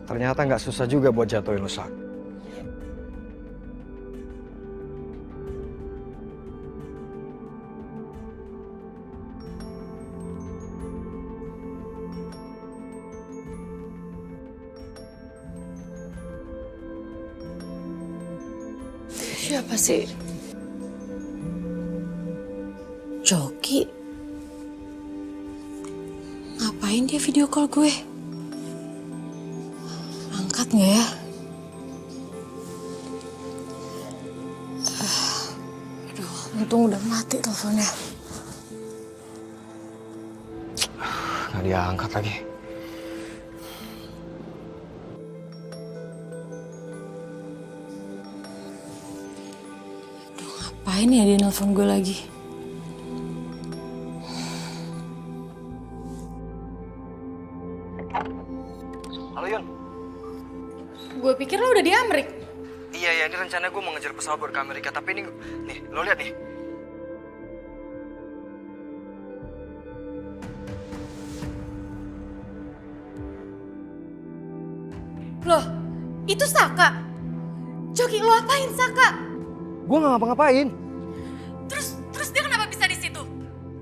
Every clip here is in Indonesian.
Ternyata nggak susah juga buat jatuhin lu, Sak. Siapa sih? Joki? Ngapain dia video call gue? Angkat nggak ya? Aduh, untung udah mati teleponnya. Nggak diangkat lagi. Ngapain ya dia nelfon gue lagi? Halo, Yun. Gue pikir lo udah di Amerika. Iya, ini rencana gue mau ngejar pesawat buat ke Amerika. Tapi ini, nih, lo lihat nih. Loh, itu Saka. Joki, lo apain Saka? Gue nggak ngapa-ngapain. Terus dia kenapa bisa di situ?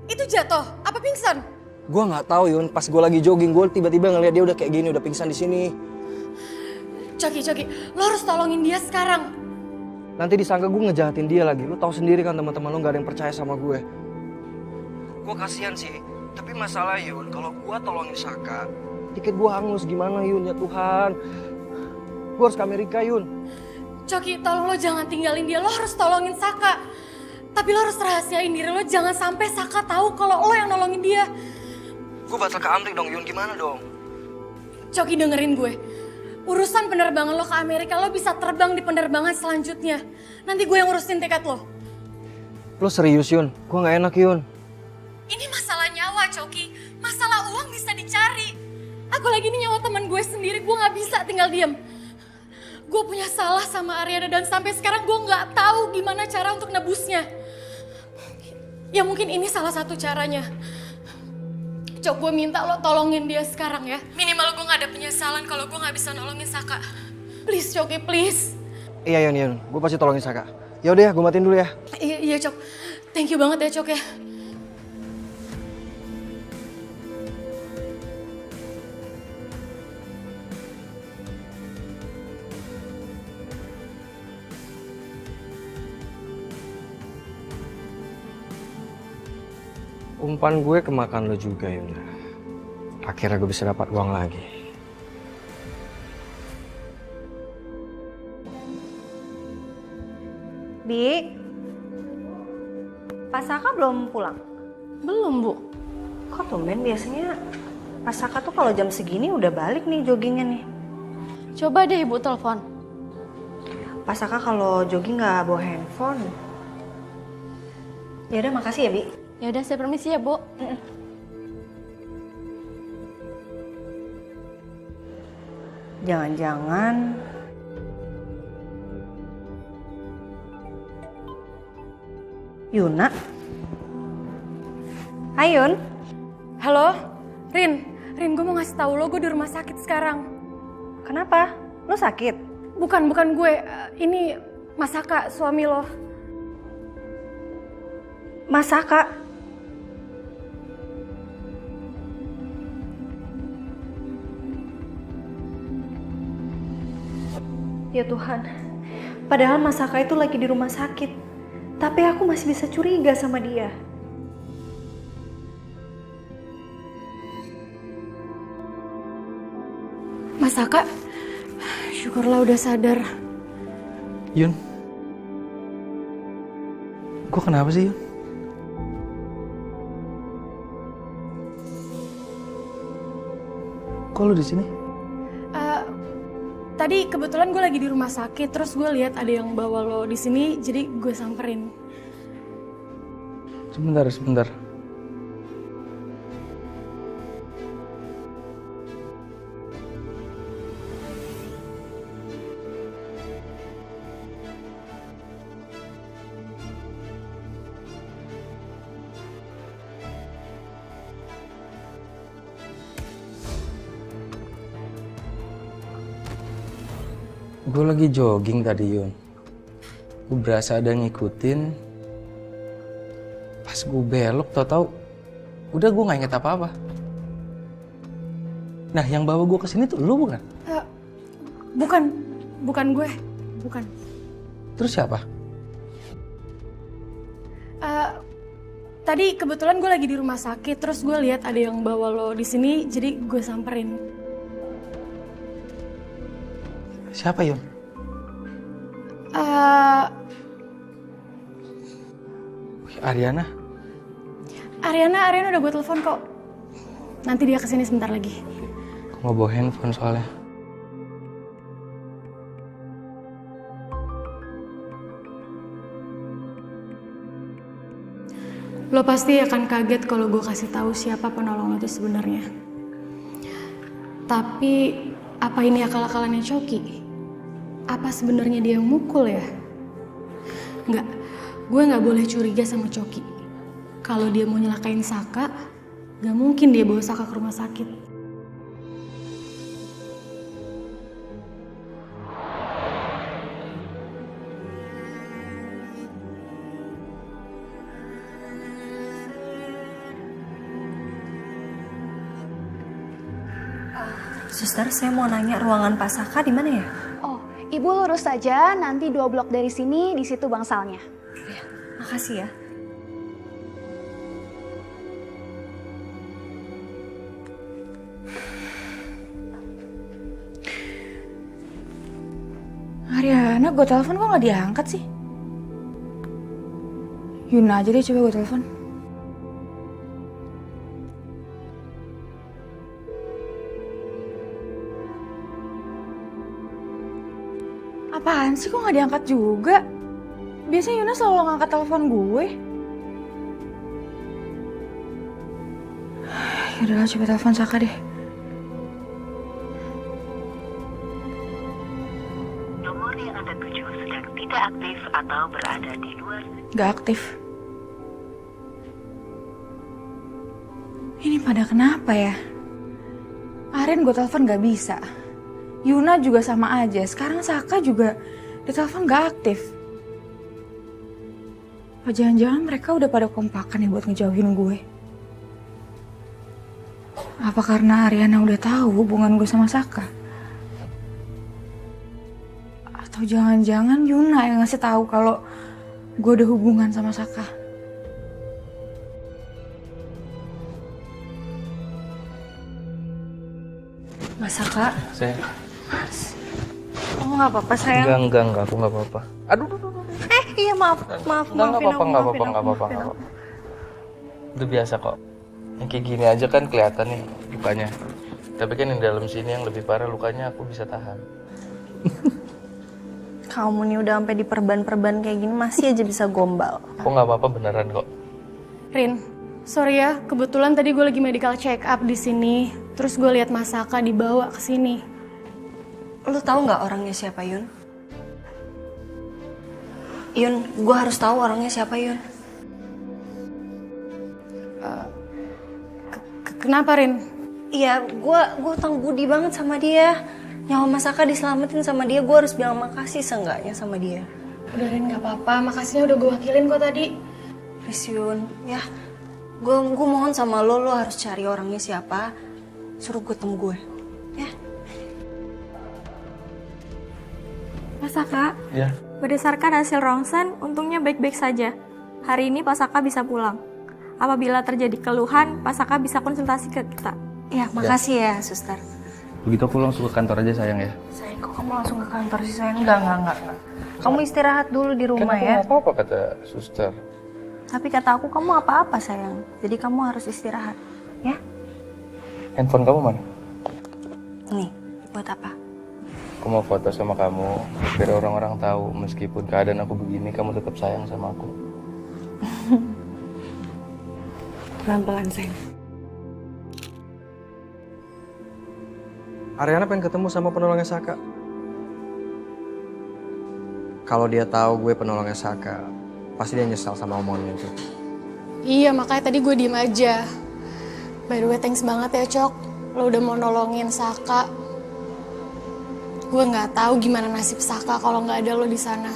Itu jatuh? Apa pingsan? Gue nggak tahu, Yun. Pas gue lagi jogging, gue tiba-tiba ngeliat dia udah kayak gini, udah pingsan di sini. Joki, lo harus tolongin dia sekarang. Nanti disangka gue ngejahatin dia lagi. Lu tahu sendiri kan teman-teman lu nggak ada yang percaya sama gue. Gue kasihan sih. Tapi masalah, Yun, kalau gue tolongin Saka, tiket gue hangus. Gimana, Yun? Ya Tuhan. Gue harus ke Amerika, Yun. Joki, tolong lo jangan tinggalin dia. Lo harus tolongin Saka. Tapi lo harus rahasiain diri lo. Jangan sampai Saka tahu kalau lo yang nolongin dia. Gue batal ke Amerika dong, Yun. Gimana dong? Joki, dengerin gue. Urusan penerbangan lo ke Amerika, lo bisa terbang di penerbangan selanjutnya. Nanti gue yang urusin tiket lo. Lo serius, Yun? Gue gak enak, Yun. Ini masalah nyawa, Joki. Masalah uang bisa dicari. Apalagi ini nyawa teman gue sendiri, gue gak bisa tinggal diem. Gue punya salah sama Ariana dan sampai sekarang gue gak tahu gimana cara untuk nebusnya. Ya mungkin ini salah satu caranya. Cok, gue minta lo tolongin dia sekarang ya. Minimal gue gak ada penyesalan kalau gue gak bisa nolongin Saka. Please, Coki, please. Iya, Yun. Gue pasti tolongin Saka. Yaudah ya, gue matiin dulu ya. Iya, Cok. Thank you banget ya, Cok ya. Umpan gue kemakan lo juga, Yun. Akhirnya gue bisa dapat uang lagi. Bi, Pak Saka belum pulang? Belum, Bu. Kok tumben biasanya Pak Saka tuh kalau jam segini udah balik nih joggingnya nih. Coba deh Ibu telepon. Pak Saka kalau jogging nggak bawa handphone. Ya udah, makasih ya, Bi. Ya udah, saya permisi ya, Bu. Jangan-jangan Yuna. Hai Yun. Halo, Rin, gue mau ngasih tahu lo, gue di rumah sakit sekarang. Kenapa? Lo sakit? Bukan gue, ini Mas Saka, suami lo. Mas Saka? Ya Tuhan, padahal Mas Saka itu lagi di rumah sakit. Tapi aku masih bisa curiga sama dia. Mas Saka, syukurlah udah sadar. Yun, gue kenapa sih, Yun? Kok lu di sini? Tadi kebetulan gue lagi di rumah sakit, terus gue lihat ada yang bawa lo di sini, jadi gue samperin. Sebentar. Gue lagi jogging tadi, Yun. Gue berasa ada yang ngikutin. Pas gue belok, tau-tau udah gue gak inget apa-apa. Nah, yang bawa gue kesini tuh lu bukan? Bukan gue. Bukan. Terus siapa? Tadi kebetulan gue lagi di rumah sakit, terus gue lihat ada yang bawa lo di sini, jadi gue samperin. Siapa, Yun? Ariana? Ariana udah gue telepon kok. Nanti dia kesini sebentar lagi. Gue mau bawa handphone soalnya. Lo pasti akan kaget kalau gue kasih tahu siapa penolong lo itu sebenarnya. Tapi apa ini akal-akalannya Coki? Apa sebenarnya dia yang mukul ya? Enggak, gue nggak boleh curiga sama Coki. Kalau dia mau nyelakain Saka, nggak mungkin dia bawa Saka ke rumah sakit. Suster, saya mau nanya ruangan Pak Saka di mana ya? Oh, Ibu lurus saja, nanti 2 blok dari sini, di situ bangsalnya. Ya, makasih ya. Ariana, gue telepon kok nggak diangkat sih? Yuna aja deh, coba gue telepon. Apaan sih, kok nggak diangkat juga? Biasanya Yuna selalu ngangkat telepon gue. Yaudahlah, coba telepon Saka deh. Nomor yang Anda tuju sedang tidak aktif atau berada di luar. Gak aktif. Ini pada kenapa ya? Arin gue telepon gak bisa. Yuna juga sama aja. Sekarang Saka juga ditelepon gak aktif. Apa jangan-jangan mereka udah pada kompakan ya buat ngejauhin gue? Apa karena Ariana udah tahu hubungan gue sama Saka? Atau jangan-jangan Yuna yang ngasih tahu kalau gue ada hubungan sama Saka? Mas Saka, Saya... kamu nggak apa-apa sayang? Enggak, aku nggak apa-apa. Aduh. Iya maaf, maafin aku. Nggak apa-apa. Itu biasa kok. Yang kayak gini aja kan kelihatan nih lukanya. Tapi kan di dalam sini yang lebih parah lukanya aku bisa tahan. Kamu nih udah sampai di perban-perban kayak gini masih aja bisa gombal. Aku nggak apa-apa beneran kok. Rin, sorry ya, kebetulan tadi gue lagi medical check up di sini, terus gue lihat Mas Saka dibawa ke sini. Lu tahu nggak orangnya siapa, Yun? Yun, gue harus tahu orangnya siapa, Yun. Kenapa, Rin? Iya, gue utang budi banget sama dia. Nyawa Mas Saka diselamatin sama dia, gue harus bilang makasih seenggaknya sama dia. Udah Rin, gak apa-apa, makasihnya udah gue wakilin kok tadi. Please Yun, ya. Gue mohon sama lo harus cari orangnya siapa. Suruh gue temu gue, ya. Mas Saka, Ya. berdasarkan hasil ronsen, untungnya baik-baik saja. Hari ini Pak Saka bisa pulang. Apabila terjadi keluhan, Pak Saka bisa konsultasi ke kita. Ya, makasih ya, suster. Begitu aku langsung ke kantor aja sayang ya. Sayang, kok kamu langsung ke kantor sih, sayang? Enggak. Kamu istirahat dulu di rumah Kan aku ya. nggak apa-apa kata suster. Tapi kata aku, kamu apa-apa sayang. Jadi kamu harus istirahat, ya. Handphone kamu mana? Nih, buat apa? Aku mau foto sama kamu biar orang-orang tahu meskipun keadaan aku begini kamu tetap sayang sama aku. Pelan-pelan sayang. Ariana pengen ketemu sama penolongnya Saka. Kalau dia tahu gue penolongnya Saka, pasti dia nyesal sama omongannya itu. Iya, makanya tadi gue diem aja. By the way, thanks banget ya, Cok. Lo udah mau nolongin Saka. Gue nggak tahu gimana nasib Saka kalau nggak ada lo di sana.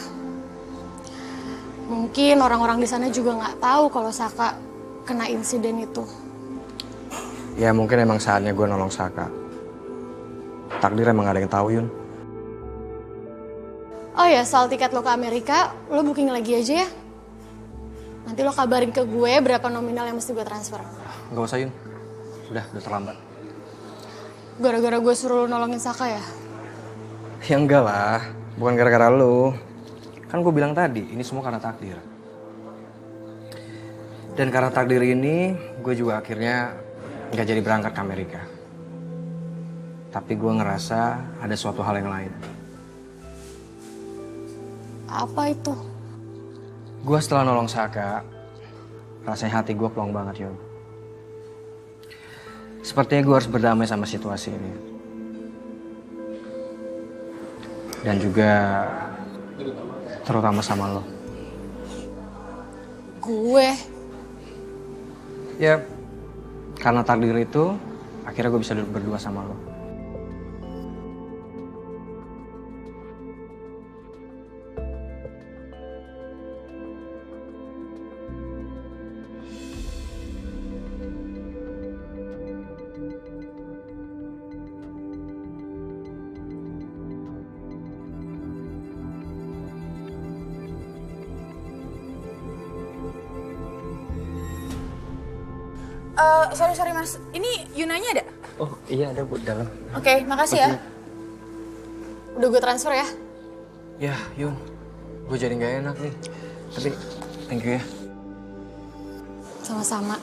Mungkin orang-orang di sana juga nggak tahu kalau Saka kena insiden itu. Ya mungkin emang saatnya gue nolong Saka. Takdir emang gak ada yang tahu, Yun. Oh ya, soal tiket lo ke Amerika, lo booking lagi aja ya. Nanti lo kabarin ke gue berapa nominal yang mesti gue transfer. Gak usah, Yun. Udah terlambat. Gara-gara gue suruh lo nolongin Saka ya? Ya enggak lah, bukan gara-gara lu. Kan gue bilang tadi, ini semua karena takdir. Dan karena takdir ini, gue juga akhirnya gak jadi berangkat ke Amerika. Tapi gue ngerasa ada suatu hal yang lain. Apa itu? Gue setelah nolong Saka, rasanya hati gue plong banget, Yun. Sepertinya gue harus berdamai sama situasi ini. Dan juga terutama sama lo. Gue? Ya, karena takdir itu, akhirnya gue bisa duduk berdua sama lo. Sorry mas, ini Yunanya ada? Oh iya ada buat dalam. Oke, makasih ya. Udah gue transfer ya? Ya Yun, gue jadi gak enak nih. Tapi thank you ya. Sama-sama.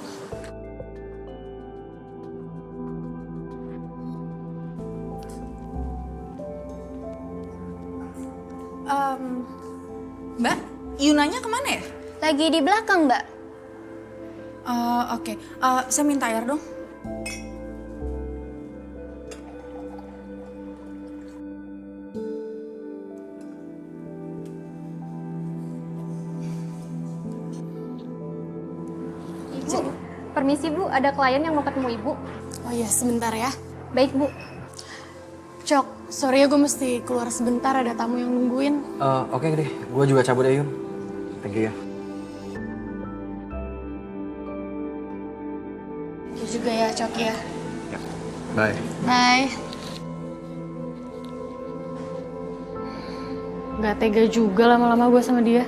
Mbak, Yunanya kemana ya? Lagi di belakang, Mbak. Oke. Saya minta air dong. Ibu, permisi Bu, ada klien yang mau ketemu Ibu. Oh iya, sebentar ya. Baik Bu. Cok, sorry ya gue mesti keluar sebentar, ada tamu yang nungguin. Oke deh, gue juga cabut ya Yun. Thank you ya. Ya juga ya, Cok ya. Bye. Bye. Gak tega juga lama-lama gue sama dia.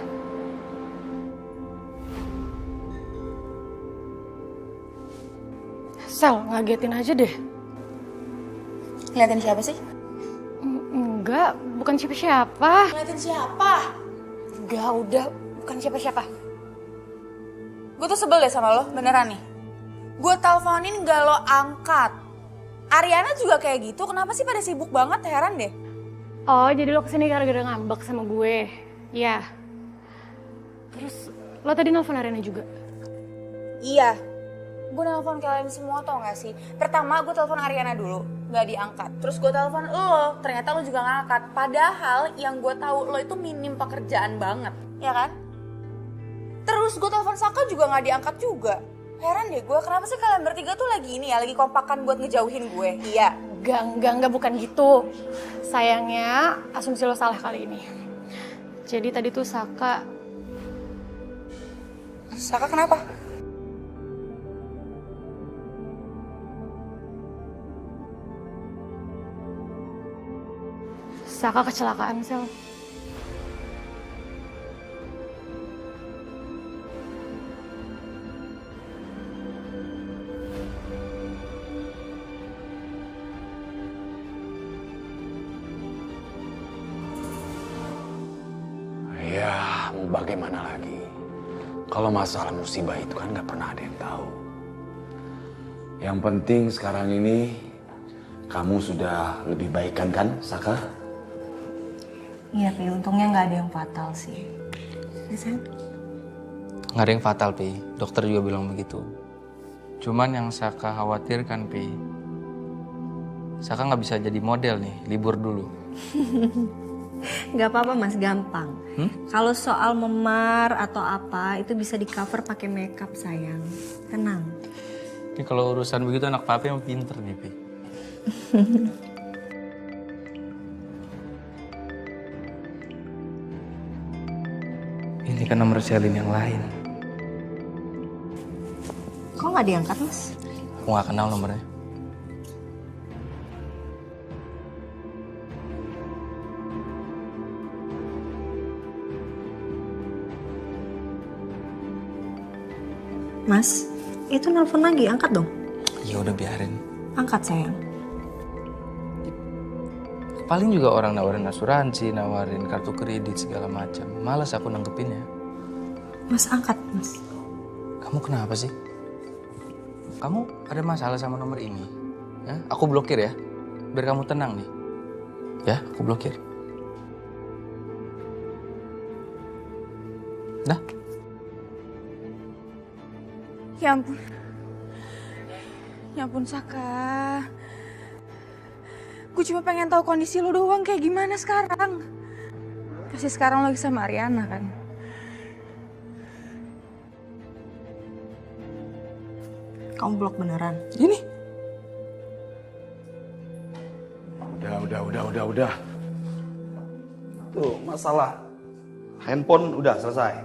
Sel, ngagetin aja deh. Ngeliatin siapa sih? Enggak, bukan siapa-siapa. Ngeliatin siapa? Enggak, udah, bukan siapa-siapa. Gue tuh sebel deh sama lo, beneran nih. Gue teleponin gak lo angkat. Ariana juga kayak gitu, kenapa sih pada sibuk banget, heran deh. Oh, jadi lo kesini gara-gara ngambek sama gue? Iya. Terus, lo tadi nelfon Ariana juga? Iya, gue nelfon kalian semua tau gak sih. Pertama gue telepon Ariana dulu, gak diangkat. Terus gue telepon lo, ternyata lo juga gak angkat. Padahal yang gue tahu lo itu minim pekerjaan banget, ya kan? Terus gue telepon Saka juga gak diangkat juga. Heran deh gue, kenapa sih kalian bertiga tuh lagi ini ya, lagi kompakan buat ngejauhin gue? Iya. Enggak, bukan gitu. Sayangnya, asumsi lo salah kali ini. Jadi tadi tuh Saka kenapa? Saka kecelakaan, Sel. Ya, mau bagaimana lagi? Kalau masalah musibah itu kan nggak pernah ada yang tahu. Yang penting sekarang ini kamu sudah lebih baikan kan, Saka? Iya, Pi. Untungnya nggak ada yang fatal sih. Sayang? Nggak ada yang fatal, Pi. Dokter juga bilang begitu. Cuman yang Saka khawatirkan, Pi, Saka nggak bisa jadi model nih, libur dulu. Gak apa-apa Mas, gampang. Kalau soal memar atau apa, itu bisa di cover pakai makeup sayang. Tenang. Tapi kalau urusan begitu anak papi yang pinter nih, Pi. Ini kan nomor Shelin yang lain. Kok nggak diangkat, Mas? Aku nggak kenal nomornya. Mas, itu nelpon lagi, angkat dong. Ya udah biarin. Angkat sayang. Paling juga orang nawarin asuransi, nawarin kartu kredit segala macam. Malas aku nanggepinnya. Mas angkat, Mas. Kamu kenapa sih? Kamu ada masalah sama nomor ini? Ya? Aku blokir ya, biar kamu tenang nih. Ya, aku blokir. Dah. Ya ampun. Ya ampun Saka. Gue cuma pengen tahu kondisi lo doang kayak gimana sekarang. Pasti sekarang lo lagi sama Ariana kan? Kamu blok beneran? Ini. Udah. Tuh, masalah handphone udah selesai.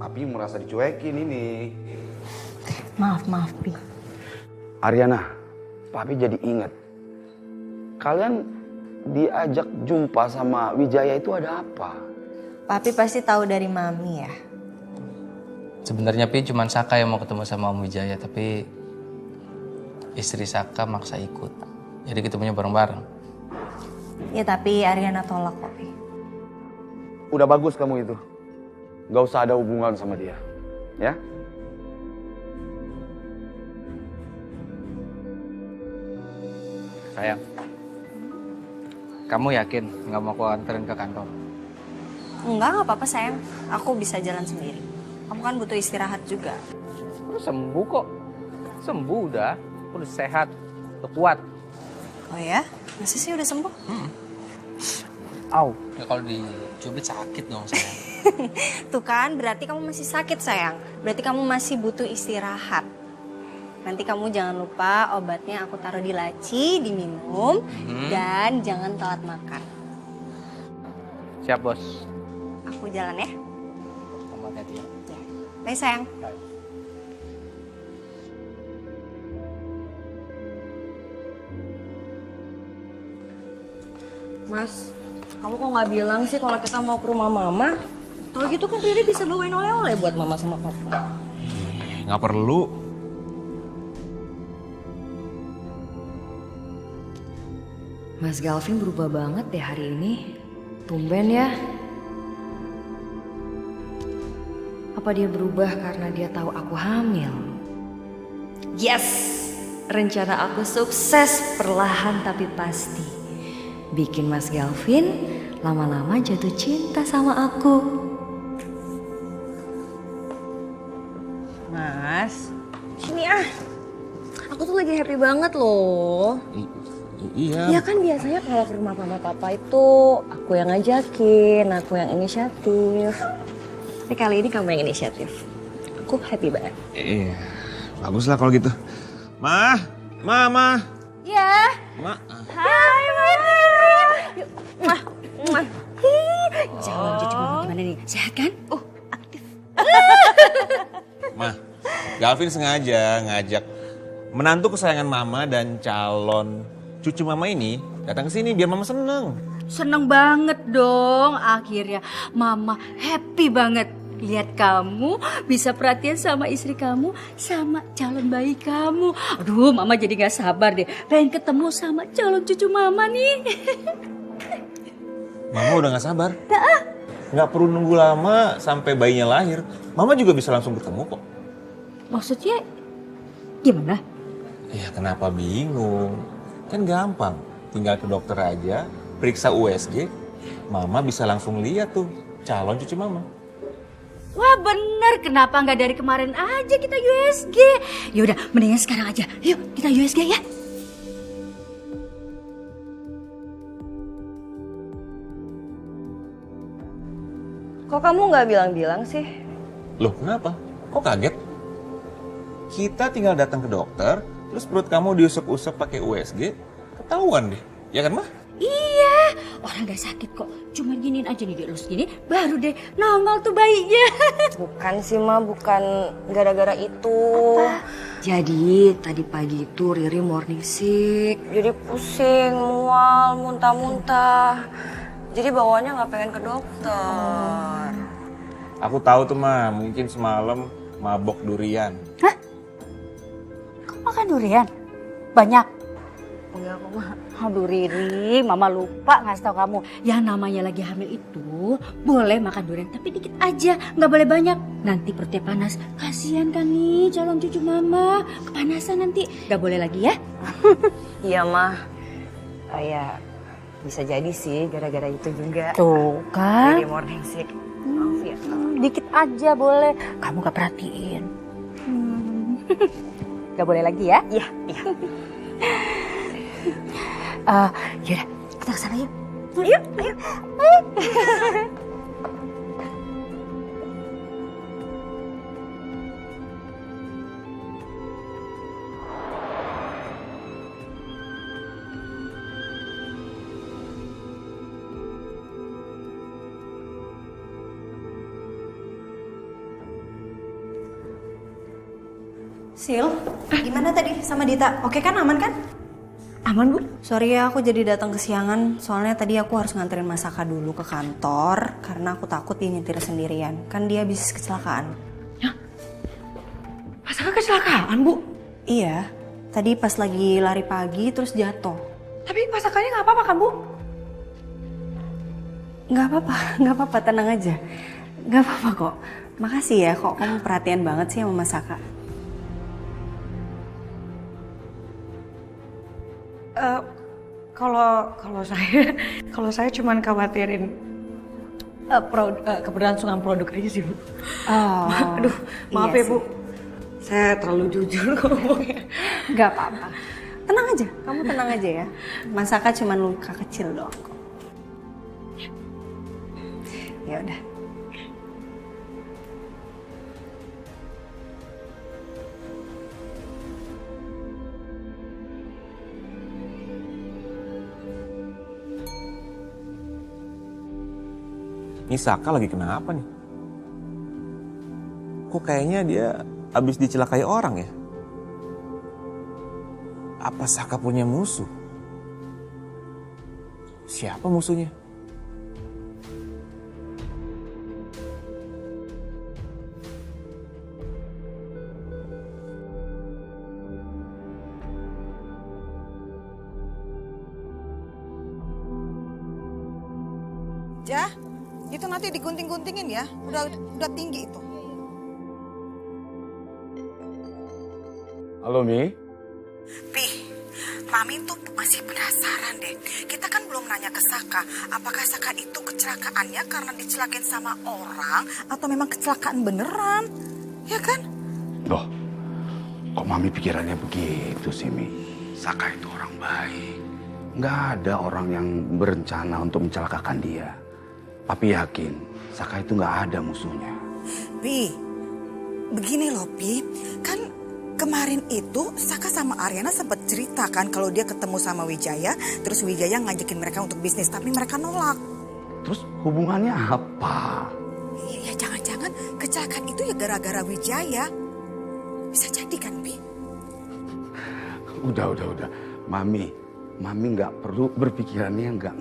Papi merasa dicuekin ini. Maaf, Pi. Ariana, Papi jadi ingat. Kalian diajak jumpa sama Wijaya itu ada apa? Papi pasti tahu dari Mami ya. Sebenarnya Pi cuma Saka yang mau ketemu sama Om Wijaya, tapi istri Saka maksa ikut. Jadi ketemunya bareng-bareng. Ya tapi Ariana tolak kok, Pi. Udah bagus kamu itu. Gak usah ada hubungan sama dia. Ya? Sayang, kamu yakin nggak mau aku anterin ke kantor? Nggak apa-apa sayang. Aku bisa jalan sendiri. Kamu kan butuh istirahat juga. Udah sembuh kok. Sembuh udah. Udah sehat. Udah kuat. Oh ya? Masa sih udah sembuh? Au. Ya kalau dicubit sakit dong sayang. Tuh kan, berarti kamu masih sakit sayang. Berarti kamu masih butuh istirahat. Nanti kamu jangan lupa obatnya aku taruh di laci, diminum. Dan jangan telat makan. Siap bos. Aku jalan ya. Kamu hati-hati ya. Bye sayang. Bye. Mas, kamu kok nggak bilang sih kalau kita mau ke rumah mama? Kalau gitu kan Riri bisa bawain oleh-oleh buat mama sama papa. Nggak perlu. Mas Galvin berubah banget deh hari ini. Tumben ya. Apa dia berubah karena dia tahu aku hamil? Yes! Rencana aku sukses perlahan tapi pasti. Bikin Mas Galvin lama-lama jatuh cinta sama aku. Mas, sini ah. Aku tuh lagi happy banget loh. Iya. Ya kan biasanya kalau ke rumah mama papa itu aku yang ngajakin, aku yang inisiatif. Tapi kali ini kamu yang inisiatif. Aku happy banget. Iya. Bagus lah kalau gitu. Ma. Ya. Ma. Hai Mama. Muah. Jangan cucu mama gimana nih? Sehat kan? Oh, aktif. Ma. Galvin sengaja ngajak menantu kesayangan mama dan calon cucu mama ini datang ke sini biar mama seneng. Seneng banget dong. Akhirnya mama happy banget. Lihat kamu bisa perhatian sama istri kamu, sama calon bayi kamu. Aduh, mama jadi gak sabar deh. Pengen ketemu sama calon cucu mama nih. Mama udah gak sabar. Gak perlu nunggu lama sampai bayinya lahir. Mama juga bisa langsung ketemu kok. Maksudnya gimana? Ya kenapa bingung? Kan gampang. Tinggal ke dokter aja, periksa USG. Mama bisa langsung lihat tuh calon cucu mama. Wah bener, kenapa nggak dari kemarin aja kita USG? Yaudah, mendingan sekarang aja. Yuk, kita USG ya. Kok kamu nggak bilang-bilang sih? Loh kenapa? Kok kaget? Kita tinggal datang ke dokter, terus perut kamu diusap-usap pakai USG, ketahuan deh. Ya kan, Mah? Iya. orang gak sakit kok. Cuma giniin aja nih, dielus gini, baru deh nongol tuh bayinya. Bukan sih Ma, bukan gara-gara itu. Jadi tadi pagi itu Riri morning sick. Jadi pusing, mual, muntah-muntah. Jadi bawaannya nggak pengen ke dokter. Aku tahu tuh Ma, mungkin semalam mabok durian. Hah? Kau makan durian? Banyak? Enggak kok Ma. Aduh Riri, Mama lupa ngasih tau kamu. Yang namanya lagi hamil itu boleh makan durian, tapi dikit aja, nggak boleh banyak. Nanti perutnya panas. Kasihan kan nih calon cucu Mama, kepanasan nanti. Nggak boleh lagi ya? Iya Ma. Ya bisa jadi sih gara-gara itu juga. Tuh kan? Riri morning sick. Maaf ya. Dikit aja boleh. Kamu gak perhatiin. Gak boleh lagi ya? Iya, iya. Yaudah, kita kesana yuk. Yuk, ayo. Sil, gimana tadi sama Dita? Oke kan, aman kan? Aman Bu. Sorry ya aku jadi datang kesiangan, soalnya tadi aku harus nganterin Mas Saka dulu ke kantor karena aku takut dia nyetir sendirian. Kan dia habis kecelakaan. Mas Saka kecelakaan Bu? Iya, tadi pas lagi lari pagi terus jatuh. Tapi Mas Sakanya gak apa-apa kan Bu? Nggak apa-apa, tenang aja. Nggak apa-apa kok. Makasih ya kok kamu perhatian banget sih sama Mas Saka. Kalau saya cuman khawatirin keberlangsungan produk aja sih Bu. Aduh, maaf iya ya Bu. Saya terlalu jujur ngomongnya. Nggak apa-apa. Tenang aja, kamu tenang aja ya. Mas Saka cuma luka kecil doang kok. Ya udah. Ini Saka lagi kenapa nih? Kok kayaknya dia habis dicelakai orang ya? Apa Saka punya musuh? Siapa musuhnya? Jah, itu nanti digunting-guntingin ya. Udah tinggi itu. Halo Mi. Pi, Mami tuh masih penasaran deh. Kita kan belum nanya ke Saka, apakah Saka itu kecelakaannya karena dicelakain sama orang atau memang kecelakaan beneran? Ya kan? Loh, kok Mami pikirannya begitu sih Mi? Saka itu orang baik. Nggak ada orang yang berencana untuk mencelakakan dia. Papi yakin Saka itu nggak ada musuhnya. Pi, begini loh Pi, kan kemarin itu Saka sama Ariana sempat cerita kan kalau dia ketemu sama Wijaya, terus Wijaya ngajakin mereka untuk bisnis, tapi mereka nolak. Terus hubungannya apa? Ya jangan-jangan kecelakaan itu ya gara-gara Wijaya. Bisa jadi kan Pi? Udah. Mami nggak perlu berpikirannya enggak.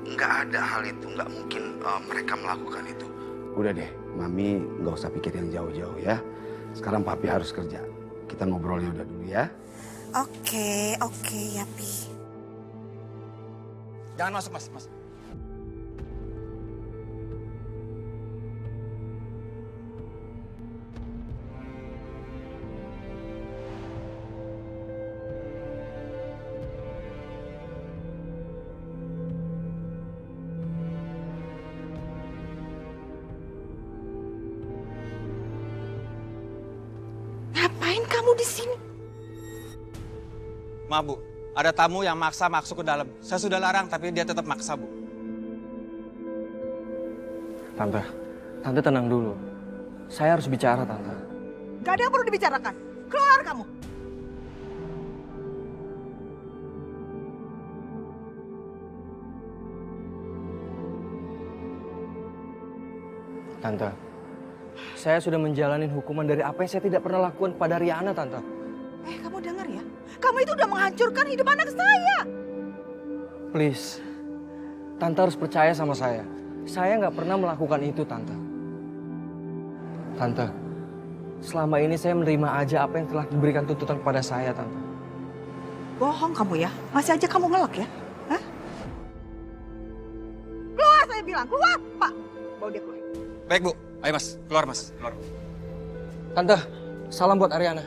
Nggak ada hal itu, nggak mungkin mereka melakukan itu. Udah deh, Mami nggak usah pikir yang jauh-jauh ya. Sekarang Papi harus kerja. Kita ngobrolnya udah dulu ya. Oke ya Pi. Jangan masuk mas. Ngapain kamu di sini? Maaf Bu, ada tamu yang maksa masuk ke dalam. Saya sudah larang tapi dia tetap maksa Bu. Tante tenang dulu. Saya harus bicara, Tante. Gak ada yang perlu dibicarakan. Keluar kamu. Tante, saya sudah menjalani hukuman dari apa yang saya tidak pernah lakukan pada Riana, Tante. Kamu dengar ya? Kamu itu udah menghancurkan hidup anak saya. Please, Tante harus percaya sama saya. Saya nggak pernah melakukan itu, Tante. Tante, selama ini saya menerima aja apa yang telah diberikan tuntutan kepada saya, Tante. Bohong kamu ya? Masih aja kamu ngelak ya? Hah? Keluar saya bilang, keluar Pak. Bawa dia keluar. Baik Bu, ayo Mas, keluar Mas, keluar. Tante, salam buat Ariana.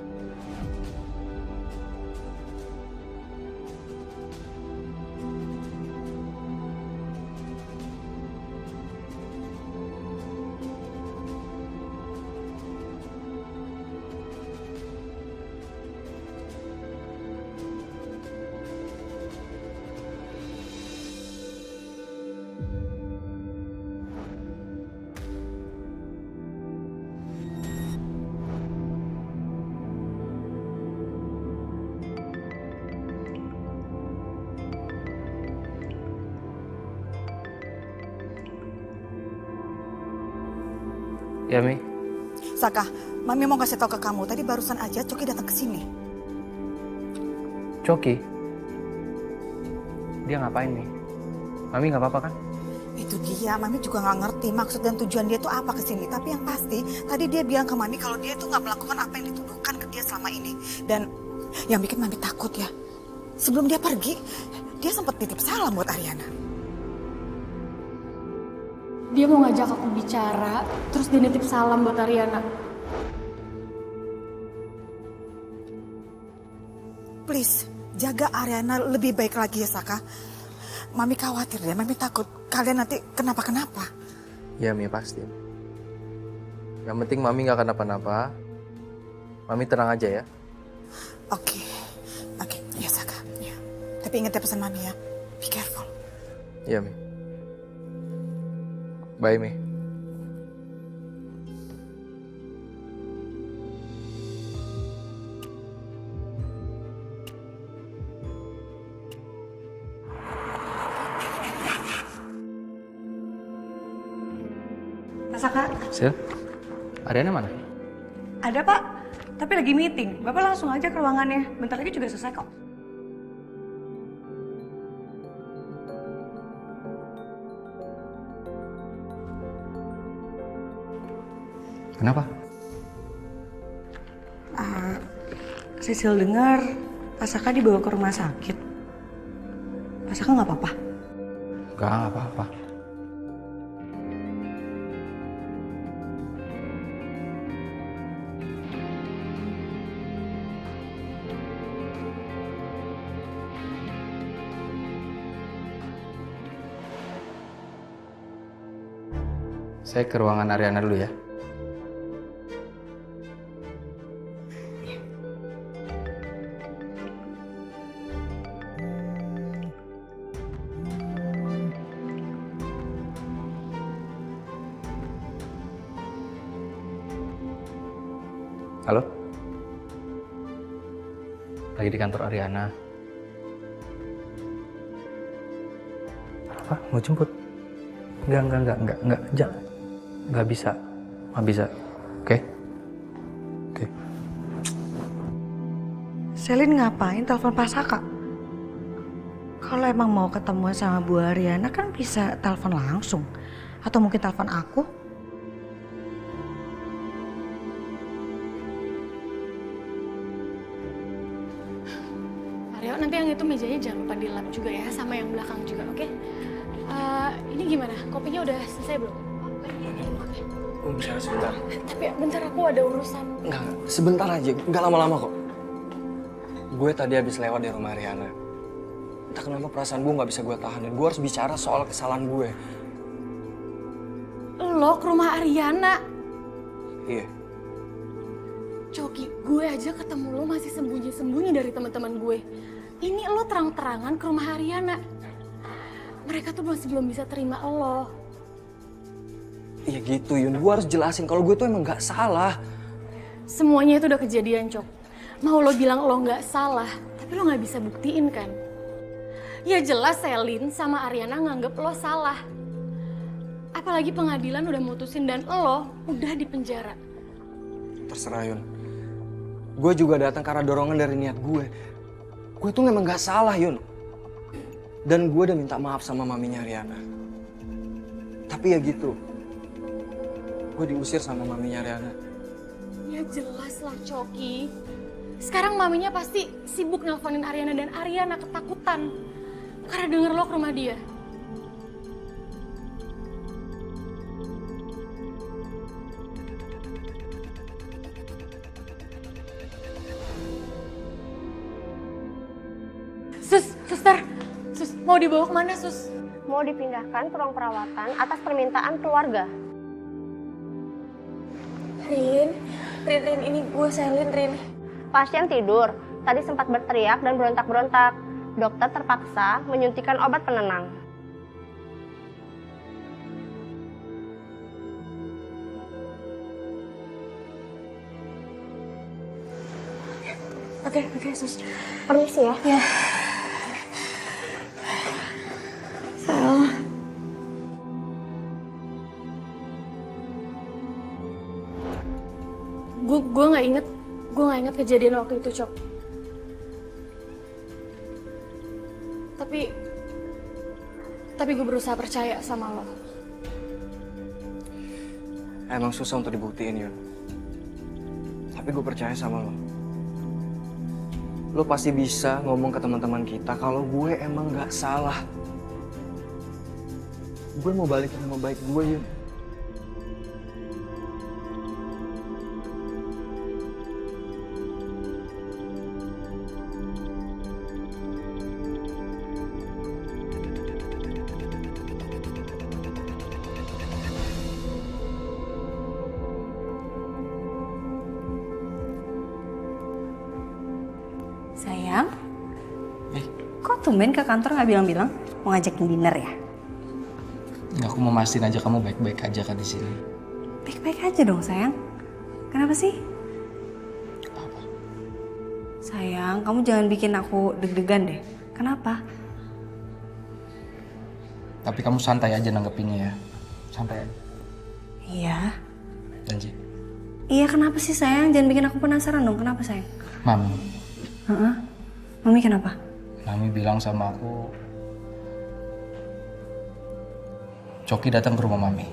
Ya, Mi. Saka, Mami mau kasih tahu ke kamu. Tadi barusan aja Coki datang ke sini. Coki? Dia ngapain, Mi? Mami nggak apa-apa kan? Itu dia, Mami juga nggak ngerti maksud dan tujuan dia itu apa ke sini. Tapi yang pasti, tadi dia bilang ke Mami kalau dia itu nggak melakukan apa yang dituduhkan ke dia selama ini. Dan yang bikin Mami takut ya, sebelum dia pergi, dia sempat titip salam buat Ariana. Dia mau ngajak aku bicara, terus dia nitip salam buat Ariana. Please, jaga Ariana lebih baik lagi ya, Saka. Mami khawatir deh, Mami takut kalian nanti kenapa-kenapa. Ya, Mi, pasti. Yang penting Mami nggak kenapa-napa. Mami tenang aja ya. Oke, ya Saka. Ya. Tapi ingat ya pesan Mami ya, be careful. Iya, Mi. Bye, Mi. Saka, Sil, Ariana mana? ada Pak, tapi lagi meeting. Bapak langsung aja ke ruangannya, bentar lagi juga selesai kok. Kenapa? Sisil dengar Pak Saka dibawa ke rumah sakit. Pak Saka nggak apa-apa? Nggak apa-apa. Saya ke ruangan Ariana dulu ya. Halo? Lagi di kantor Ariana. Apa? Mau jemput? Enggak, jangan. Enggak bisa. Nggak bisa. Oke? Oke. Selin ngapain telepon Pak Saka? Kalau emang mau ketemu sama Bu Ariana kan bisa telepon langsung. Atau mungkin telepon aku. Aryo, nanti yang itu mejanya jangan lupa dilap juga ya, sama yang belakang juga, oke? Ini gimana? Kopinya udah selesai belum? Gue bisa sebentar. Tapi bentar, aku ada urusan. Enggak, sebentar aja, enggak lama-lama kok. Gue tadi habis lewat di rumah Riana. Entah kenapa perasaan gue nggak bisa gue tahan dan gue harus bicara soal kesalahan gue. Lo ke rumah Ariana? Iya. Coki, gue aja ketemu lo masih sembunyi-sembunyi dari teman-teman gue. Ini lo terang-terangan ke rumah Ariana. Mereka tuh masih belum bisa terima lo. Iya gitu Yun, gue harus jelasin kalau gue tuh emang nggak salah. Semuanya itu udah kejadian, Cok. Mau lo bilang lo nggak salah, tapi lo nggak bisa buktiin kan? Ya jelas Selin sama Ariana nganggep lo salah. Apalagi pengadilan udah mutusin dan lo udah di penjara. Terserah Yun. Gue juga datang karena dorongan dari niat gue. Gue tuh memang gak salah Yun. Dan gue udah minta maaf sama maminya Riana. Tapi ya gitu. Gue diusir sama maminya Riana. Ya jelas lah Coki. Sekarang maminya pasti sibuk nelfonin Ariana dan Ariana ketakutan. Karena denger lo ke rumah dia. Suster, mau dibawa kemana sus? Mau dipindahkan ke ruang perawatan atas permintaan keluarga. Rin, ini gue Selin, Rin. Pasien tidur, tadi sempat berteriak dan berontak-berontak. Dokter terpaksa menyuntikkan obat penenang. Oke, sus. Permisi ya. Ya. Sel. Gue nggak inget kejadian waktu itu, Cok. Tapi gue berusaha percaya sama lo. Emang susah untuk dibuktiin Yun. Tapi gue percaya sama lo. Lo pasti bisa ngomong ke teman-teman kita kalau gue emang gak salah. Gue mau balikin nama baik gue Yun. Sayang, kok tumben ke kantor nggak bilang-bilang mau ngajakin dinner ya? Aku mau mastiin aja kamu baik-baik aja kan di sini. Baik-baik aja dong sayang. Kenapa sih? Apa? Sayang, kamu jangan bikin aku deg-degan deh. Kenapa? Tapi kamu santai aja nanggepinnya ya. Santai aja. Iya. Janji. Iya kenapa sih sayang? Jangan bikin aku penasaran dong. Kenapa sayang? Mami. Mami kenapa? Mami bilang sama aku, Coki datang ke rumah Mami.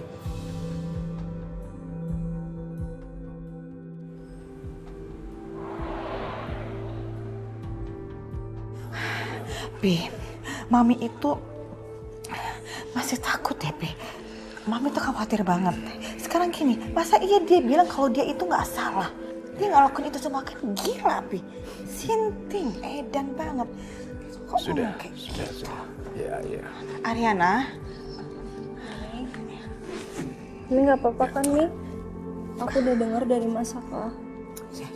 Pi, Mami itu masih takut ya, Pi. Mami tuh khawatir banget. Sekarang gini, masa iya dia bilang kalau dia itu nggak salah? Dia ngelakuin itu semua kan gila, Pi. Sinting, edan banget. Kok Sudah. gitu? Ya. Ariana. Ini nggak apa-apa kan nih? Aku udah dengar dari Mas Saka. Ya.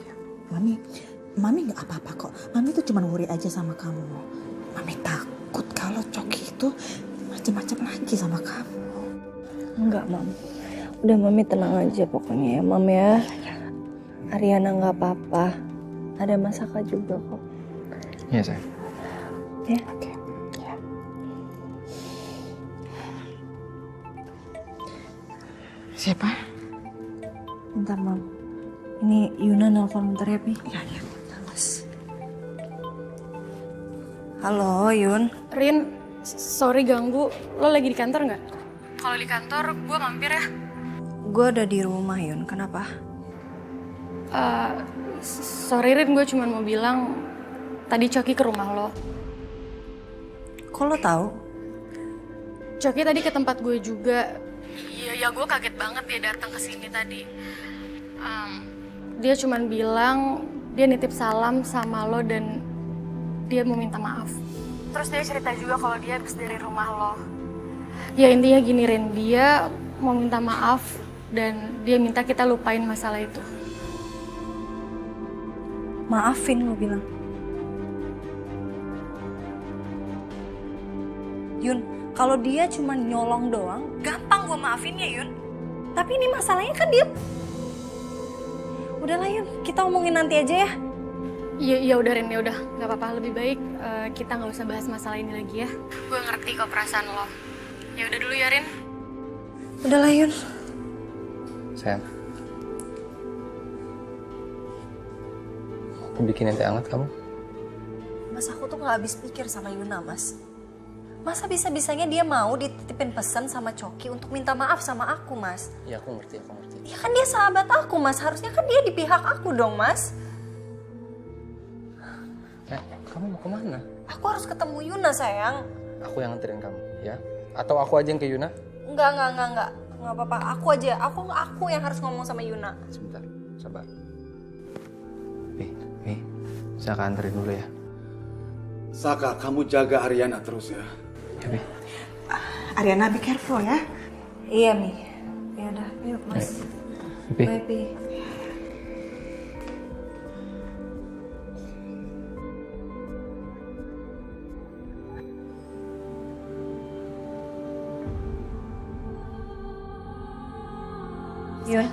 Mami nggak apa-apa kok. Mami tuh cuma worry aja sama kamu. Mami takut kalau Coki itu macam-macam lagi sama kamu. Enggak, Mam. Udah Mami tenang aja pokoknya ya, Mam ya. Ariana nggak apa-apa. Ada Mas Saka juga kok. Iya sayang. Ya. Oke. Ya. Siapa? Bentar, Mam. Ini Yuna nelfon bentar ya, Pi. Ya. Mas. Halo, Yun. Rin, sorry ganggu. Lo lagi di kantor nggak? Kalau di kantor, gue mampir ya. Gue udah di rumah, Yun. Kenapa? Sorry Rin, gue cuma mau bilang tadi Coki ke rumah lo. Kok lo tahu? Coki tadi ke tempat gue juga. Ya gue kaget banget dia datang ke sini tadi. Dia cuma bilang dia nitip salam sama lo dan dia mau minta maaf. Terus dia cerita juga kalau dia habis dari rumah lo. Ya intinya gini Rin, dia mau minta maaf dan dia minta kita lupain masalah itu. Maafin lo bilang. Yun, kalau dia cuma nyolong doang, gampang gue maafinnya Yun. Tapi ini masalahnya kan dia... Udahlah Yun, kita omongin nanti aja ya. Iya udah Rin, ya udah nggak apa-apa, lebih baik kita nggak usah bahas masalah ini lagi ya. Gue ngerti kok perasaan lo. Ya udah dulu ya Rin. Udahlah Yun. Sayang. Aku bikinin teh hangat kamu. Mas, aku tuh gak habis pikir sama Yuna, Mas. Masa bisa-bisanya dia mau dititipin pesan sama Coki untuk minta maaf sama aku, Mas? Iya, aku ngerti, aku ngerti. Ya kan dia sahabat aku, Mas. Harusnya kan dia di pihak aku dong, Mas. Kamu mau kemana? Aku harus ketemu Yuna, sayang. Aku yang nganterin kamu, ya? Atau aku aja yang ke Yuna? Enggak. Enggak apa-apa. Aku aja. Aku yang harus ngomong sama Yuna. Sebentar, sabar. Saya akan anterin dulu ya. Saka, kamu jaga Ariana terus ya. Ya, Ariana, be careful ya. Iya, Mi. Ya udah, yuk, Mas. Bye, Pi. Yun.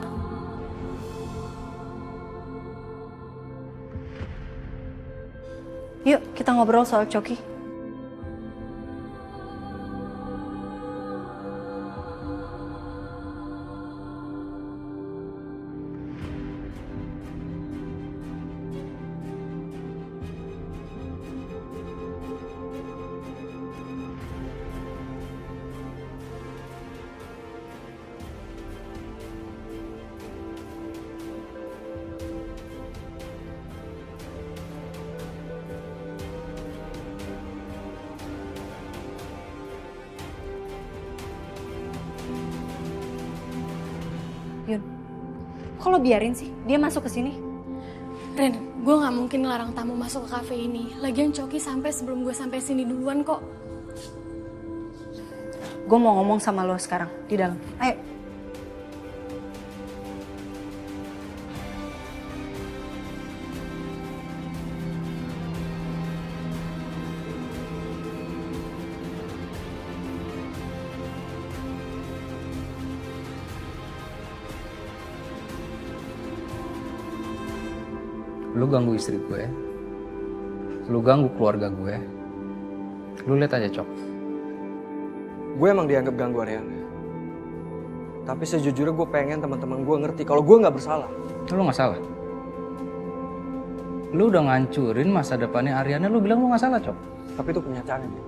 Yuk, kita ngobrol soal Coki. Yun, kok lo biarin sih dia masuk ke sini? Ren, gue nggak mungkin ngelarang tamu masuk ke kafe ini. Lagian Coki sampai sebelum gue sampai sini duluan kok. Gue mau ngomong sama lo sekarang di dalam. Ayo. Lu ganggu istri gue, lu ganggu keluarga gue, lu lihat aja Cok. Gue emang dianggap ganggu Ariana. Tapi sejujurnya gue pengen teman-teman gue ngerti kalau gue nggak bersalah. Lu nggak salah. Lu udah ngancurin masa depannya Ariana, lu bilang lu nggak salah Cok. Tapi itu kenyataannya.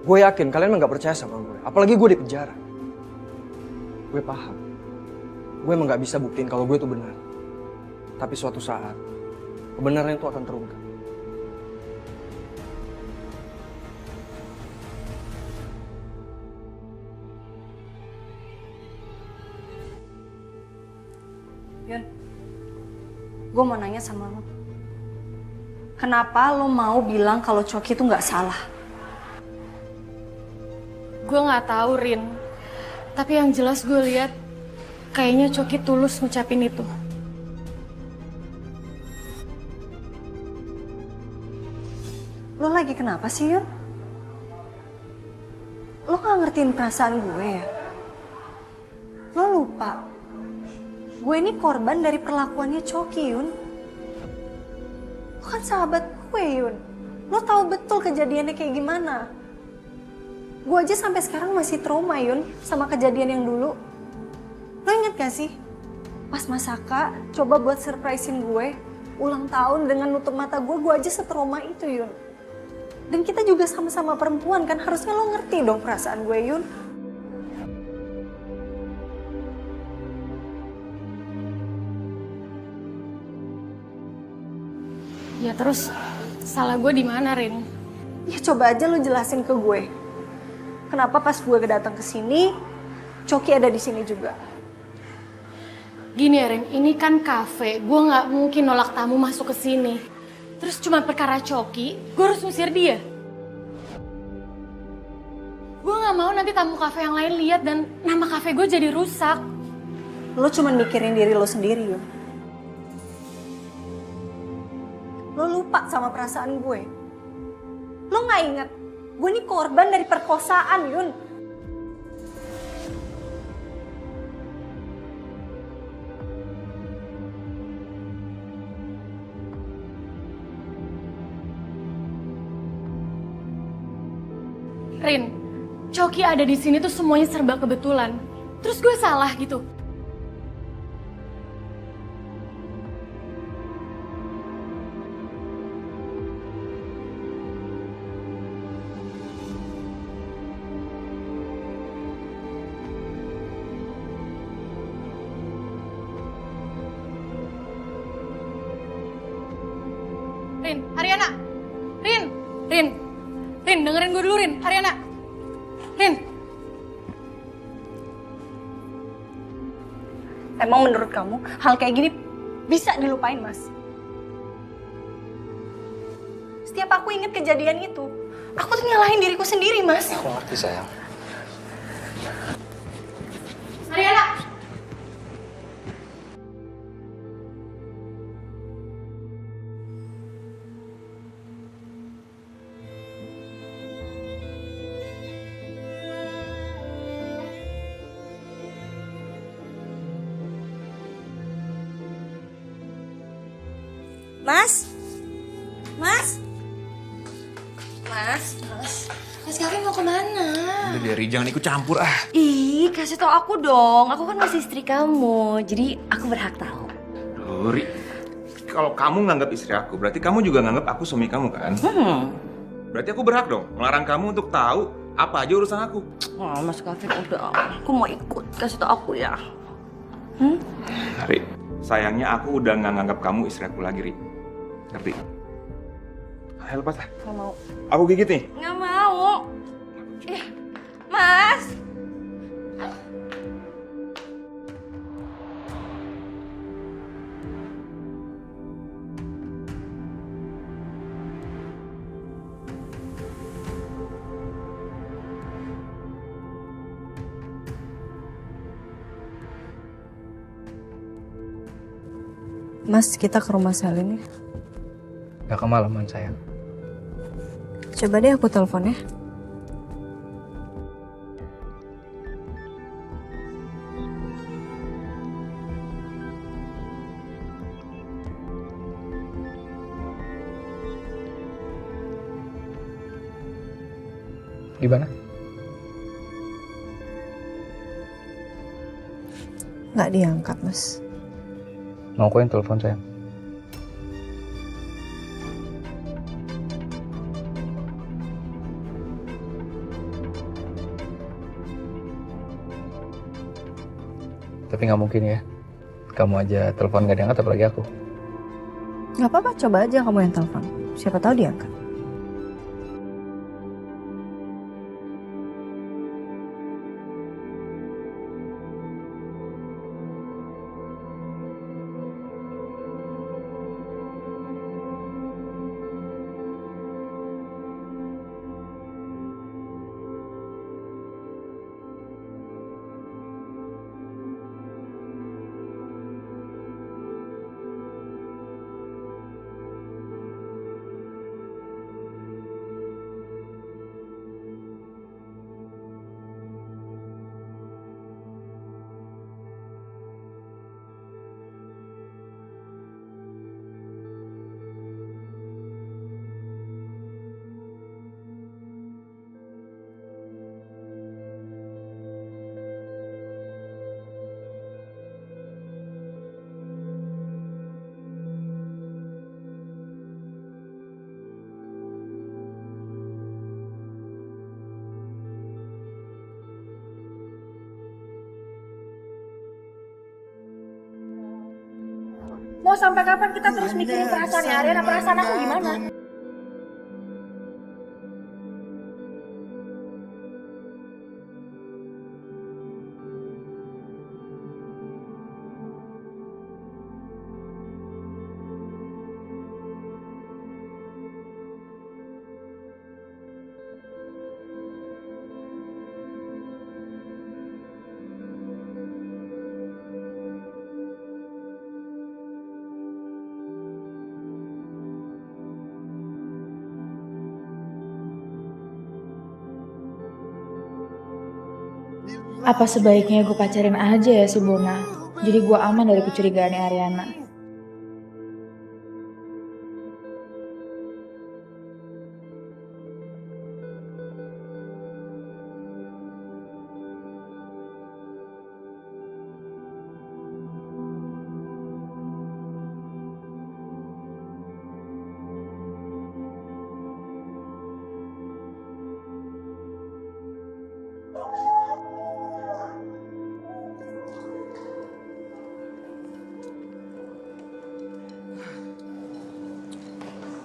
Gue yakin kalian emang nggak percaya sama gue. Apalagi gue di penjara. Gue paham. Gue emang nggak bisa buktiin kalau gue itu benar. Tapi suatu saat, kebenaran itu akan terungkap. Yun, gue mau nanya sama lo. Kenapa lo mau bilang kalau Coki itu nggak salah? Gue nggak tahu, Rin. Tapi yang jelas gue lihat, kayaknya Coki tulus ngucapin itu. Lo lagi kenapa sih, Yun? Lo gak ngertiin perasaan gue ya? Lo lupa, gue ini korban dari perlakuannya Coki, Yun. Lo kan sahabat gue, Yun. Lo tahu betul kejadiannya kayak gimana. Gue aja sampai sekarang masih trauma, Yun, sama kejadian yang dulu. Lo inget gak sih? Pas Mas Saka coba buat surprisein gue, ulang tahun dengan nutup mata gue aja setrauma itu, Yun. Dan kita juga sama-sama perempuan kan, harusnya lo ngerti dong perasaan gue, Yun. Ya terus, salah gue di mana, Rin? Ya coba aja lo jelasin ke gue. Kenapa pas gue datang ke sini, Coki ada di sini juga? Gini ya, Rin, ini kan kafe. Gue nggak mungkin nolak tamu masuk ke sini. Terus cuma perkara Coki, gue harus ngusir dia. Gue gak mau nanti tamu kafe yang lain lihat dan nama kafe gue jadi rusak. Lo cuma mikirin diri lo sendiri, Yun. Lo lupa sama perasaan gue. Lo gak inget, gue ini korban dari perkosaan, Yun. Rin, Coki ada di sini tuh semuanya serba kebetulan. Terus gue salah gitu. Rin, Ariana. Rin, dengerin gue dulu Rin, Ariana. Rin. Emang menurut kamu hal kayak gini bisa dilupain, Mas? Setiap aku inget kejadian itu, aku tuh nyalahin diriku sendiri, Mas. Aku ngerti sayang. Ariana. Mas? Mas Kevin mau kemana? Udah dari jangan ikut campur ah. Ih, kasih tau aku dong. Aku kan masih istri kamu, jadi aku berhak tahu. Duri, kalau kamu nganggap istri aku, berarti kamu juga nganggap aku suami kamu kan? Berarti aku berhak dong melarang kamu untuk tahu apa aja urusan aku. Oh, Mas Kevin udah. Aku mau ikut. Kasih tau aku ya. Ri, sayangnya aku udah nggak nganggap kamu istri aku lagi, Ri. Ngerti? Ayo lepas lah. Gak mau. Aku gigit nih. Gak mau. Mas. Mas, kita ke rumah Selin ya. Gak kemalaman sayang. Coba deh aku telepon ya. Gimana? Nggak diangkat, Mas. Mau aku yang telepon sayang? Tapi nggak mungkin ya. Kamu aja telepon gak diangkat apalagi aku. Nggak apa-apa, coba aja kamu yang telepon. Siapa tahu diangkat. Mau sampai kapan kita terus mikirin perasaannya Ariana? Perasaan aku gimana? Apa sebaiknya gue pacarin aja ya si Bona? Jadi gue aman dari kecurigaannya Ariana.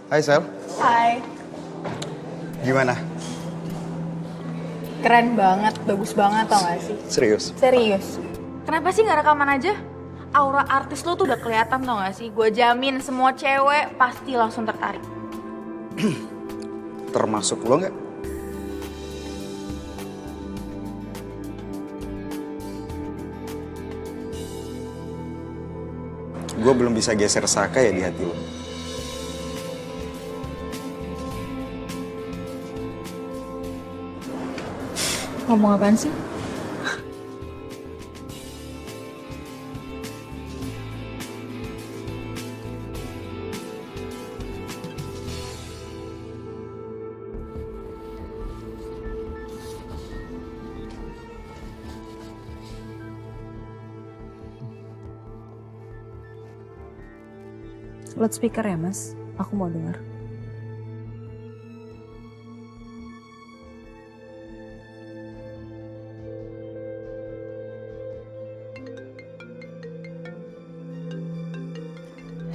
Hai Sel, Hai. gimana? Keren banget, bagus banget tau gak sih? Serius? Serius. Kenapa sih gak rekaman aja? Aura artis lo tuh udah kelihatan tau gak sih? Gue jamin semua cewek pasti langsung tertarik. Termasuk lo nggak? Gue belum bisa geser Saka ya di hati lo. Ngomong apaan sih? Loudspeaker ya mas, aku mau dengar.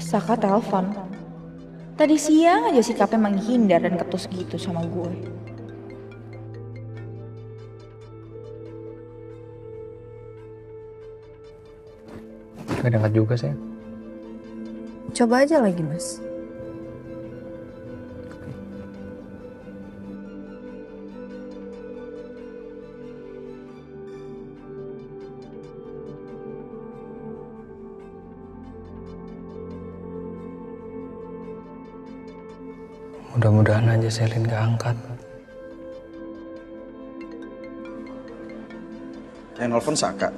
Saka telepon. Tadi siang aja sikapnya menghindar dan ketus gitu sama gue. Gak diangkat juga saya. Coba aja lagi mas. Mudah-mudahan aja Selin gak angkat. Yang nelfon Saka.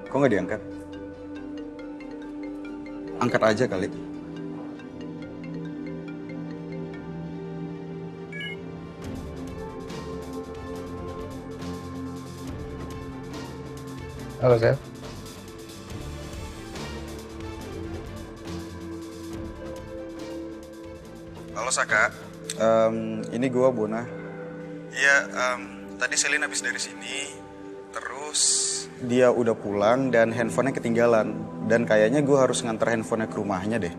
Kok nggak diangkat? Angkat aja kali. Halo Sel. Halo Saka, ini gua Bona. Iya, tadi Selin habis dari sini, terus dia udah pulang dan handphonenya ketinggalan. Dan kayaknya gua harus nganter handphonenya ke rumahnya deh.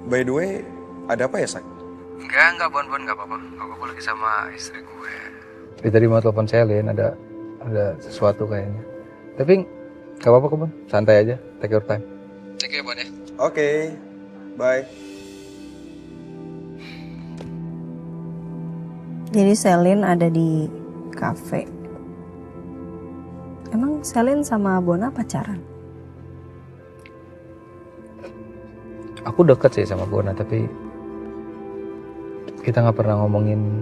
By the way, ada apa ya Sak? Enggak Bon, gak apa-apa. Aku lagi sama istri gue. Dia tadi mau telepon Selin, ada sesuatu kayaknya. Tapi gak apa-apa kok Bon, santai aja, take your time. Take care Bon ya. Oke, bye. Jadi Selin ada di kafe. Emang Selin sama Bona pacaran? Aku deket sih sama Bona, tapi kita gak pernah ngomongin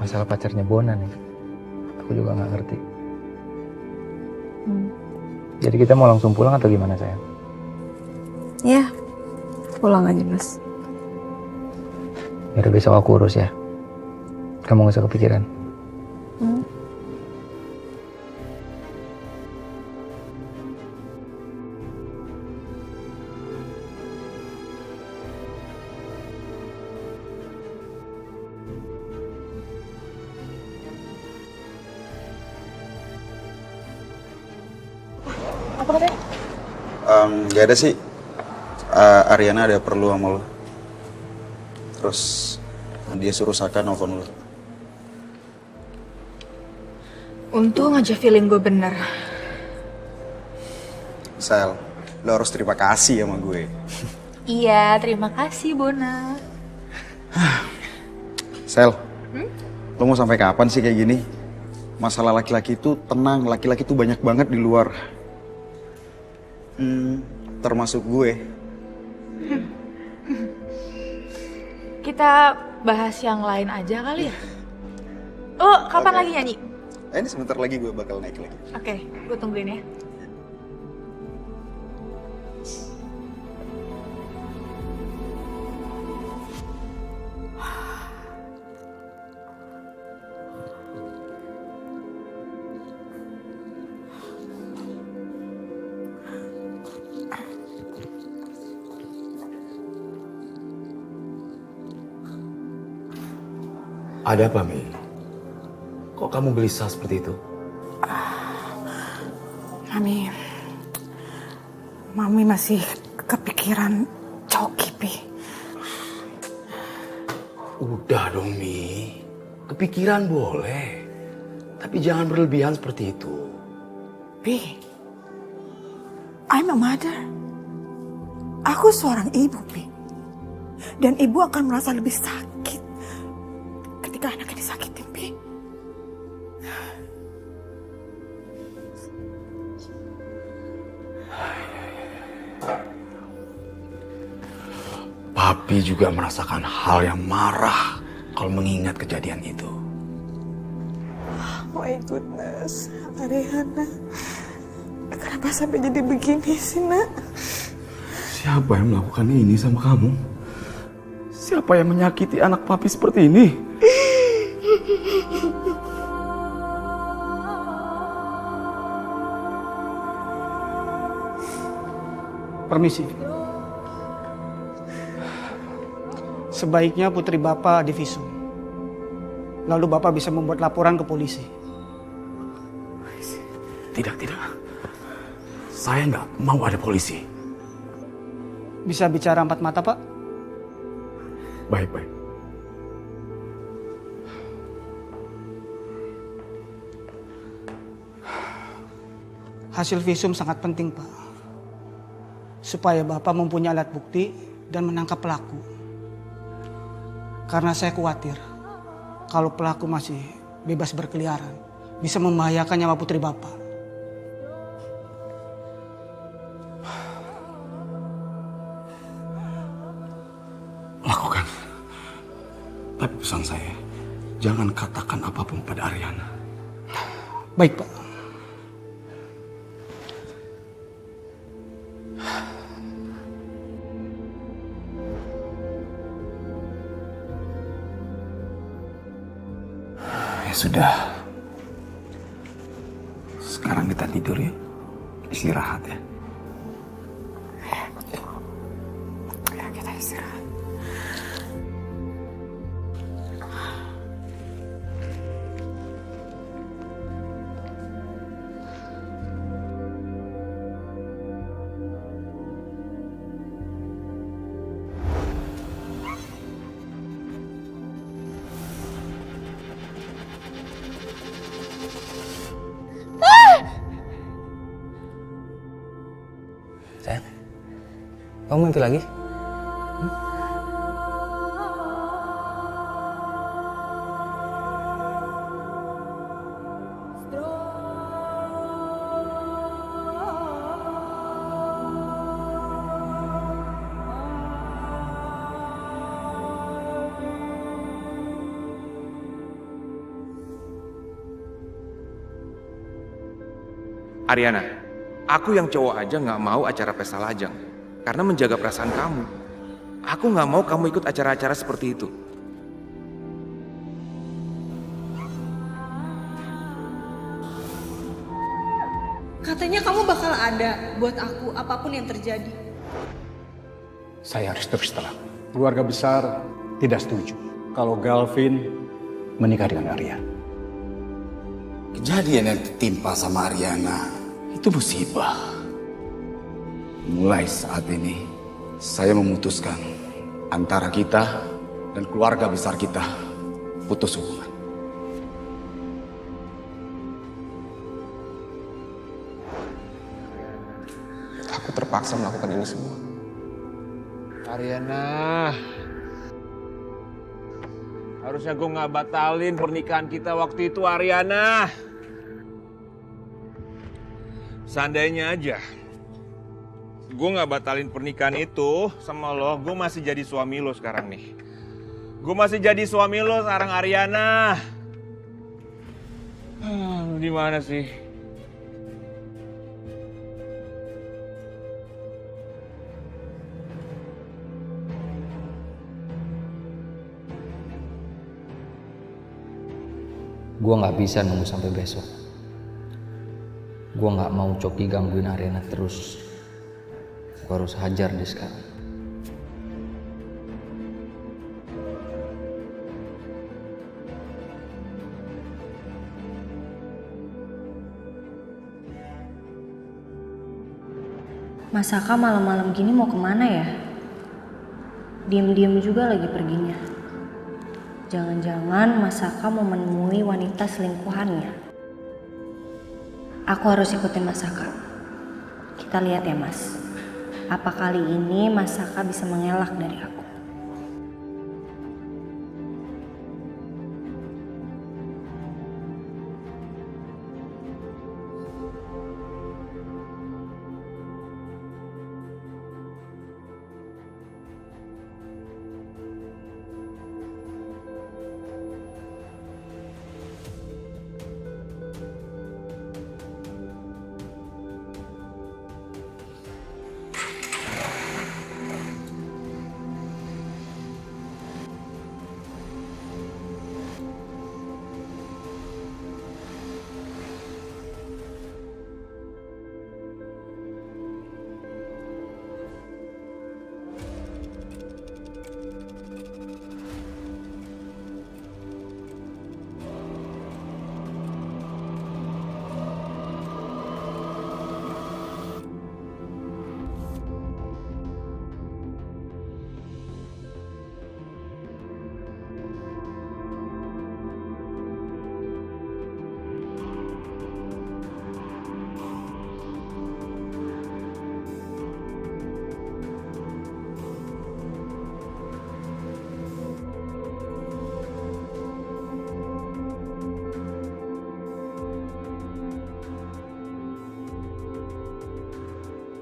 masalah pacarnya Bona nih. Aku juga gak ngerti. Jadi kita mau langsung pulang atau gimana sayang? Ya, pulang aja mas. Yaudah besok aku urus ya. Kamu gak usah kepikiran. Apa katanya? Gak ada sih. Ariana ada perlu sama lo. Terus dia suruh Saka nelfon lo. Untung aja feeling gue bener. Sel, lo harus terima kasih sama gue. Iya, terima kasih Bona. Sel, lo mau sampai kapan sih kayak gini? Masalah laki-laki itu tenang, laki-laki itu banyak banget di luar. Termasuk gue. Kita bahas yang lain aja kali ya? Oh, kapan lagi nyanyi? Ini sebentar lagi gue bakal naik lagi. Oke, gue tungguin ya. Ada apa, Mi? Kok kamu gelisah seperti itu? Mami masih kepikiran Coki, Pi. Udah dong, Mi. Kepikiran boleh. Tapi jangan berlebihan seperti itu. Pi, I'm a mother. Aku seorang ibu, Pi. Dan ibu akan merasa lebih sakit ketika anaknya disakitin, Pi. Papi juga merasakan hal yang marah kalau mengingat kejadian itu. My goodness, Ariana. Kenapa sampai jadi begini sih, Nak? Siapa yang melakukan ini sama kamu? Siapa yang menyakiti anak papi seperti ini? Permisi. Sebaiknya putri Bapak divisum. Lalu Bapak bisa membuat laporan ke polisi. Tidak. Saya nggak mau ada polisi. Bisa bicara empat mata, Pak? Baik. Hasil visum sangat penting, Pak. Supaya Bapak mempunyai alat bukti dan menangkap pelaku. Karena saya khawatir kalau pelaku masih bebas berkeliaran, bisa membahayakan nyawa putri Bapak. Lakukan. Tapi pesan saya, jangan katakan apapun pada Ariana. Baik, Pak. Ya sudah. Sekarang kita tidur ya. Istirahat ya. Ya, kita istirahat. Sayang, kamu mimpi lagi? Ariana, aku yang cowok aja nggak mau acara pesta lajang karena menjaga perasaan kamu. Aku nggak mau kamu ikut acara-acara seperti itu. Katanya kamu bakal ada buat aku apapun yang terjadi. Saya harus terus terang. Keluarga besar tidak setuju kalau Galvin menikah dengan Arya. Kejadian yang tertimpa sama Ariana itu musibah. Mulai saat ini, saya memutuskan antara kita dan keluarga besar kita putus hubungan. Aku terpaksa melakukan ini semua. Ariana, harusnya gue nggak batalin pernikahan kita waktu itu, Ariana. Seandainya aja gue nggak batalin pernikahan itu sama lo, gue masih jadi suami lo sekarang nih. Gue masih jadi suami lo sekarang, Ariana. Di mana sih? Gue nggak bisa nunggu sampai besok. Gue nggak mau Coki gangguin Ariana terus. Gue harus hajar dia sekarang. Mas Saka malam-malam gini mau kemana ya? Diem-diem juga lagi perginya. Jangan-jangan Mas Saka mau menemui wanita selingkuhannya. Aku harus ikutin Mas Saka. Kita lihat ya Mas, apa kali ini Mas Saka bisa mengelak dari aku.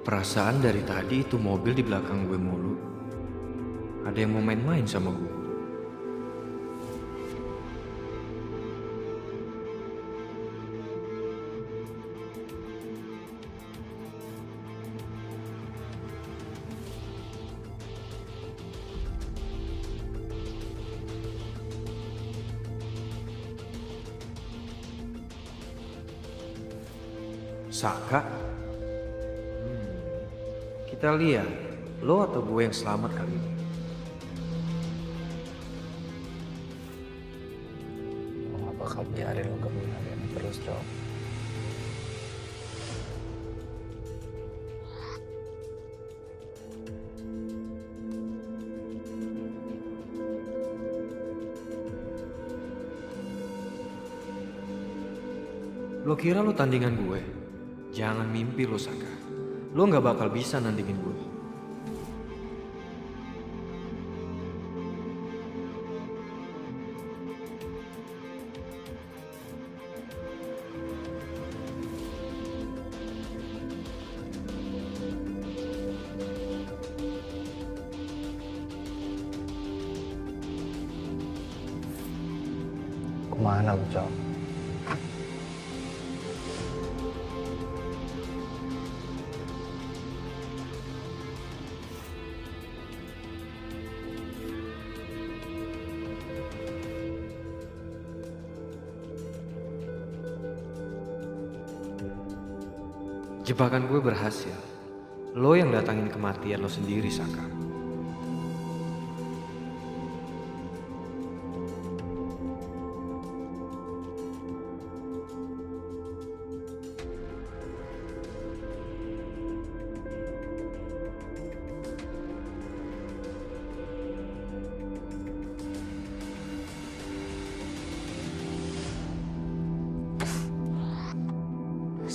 Perasaan dari tadi itu mobil di belakang gue mulu. Ada yang mau main-main sama gue. Saka? Kita lihat, lo atau gue yang selamat kali ini. Lo gak bakal biarin lo gabungin Ariana terus, Cok. Lo kira lo tandingan gue? Jangan mimpi lo, Saka. Lo gak bakal bisa nandingin gue. Kemana lo, Cok? Jebakan gue berhasil. Lo yang datangin kematian lo sendiri, Saka.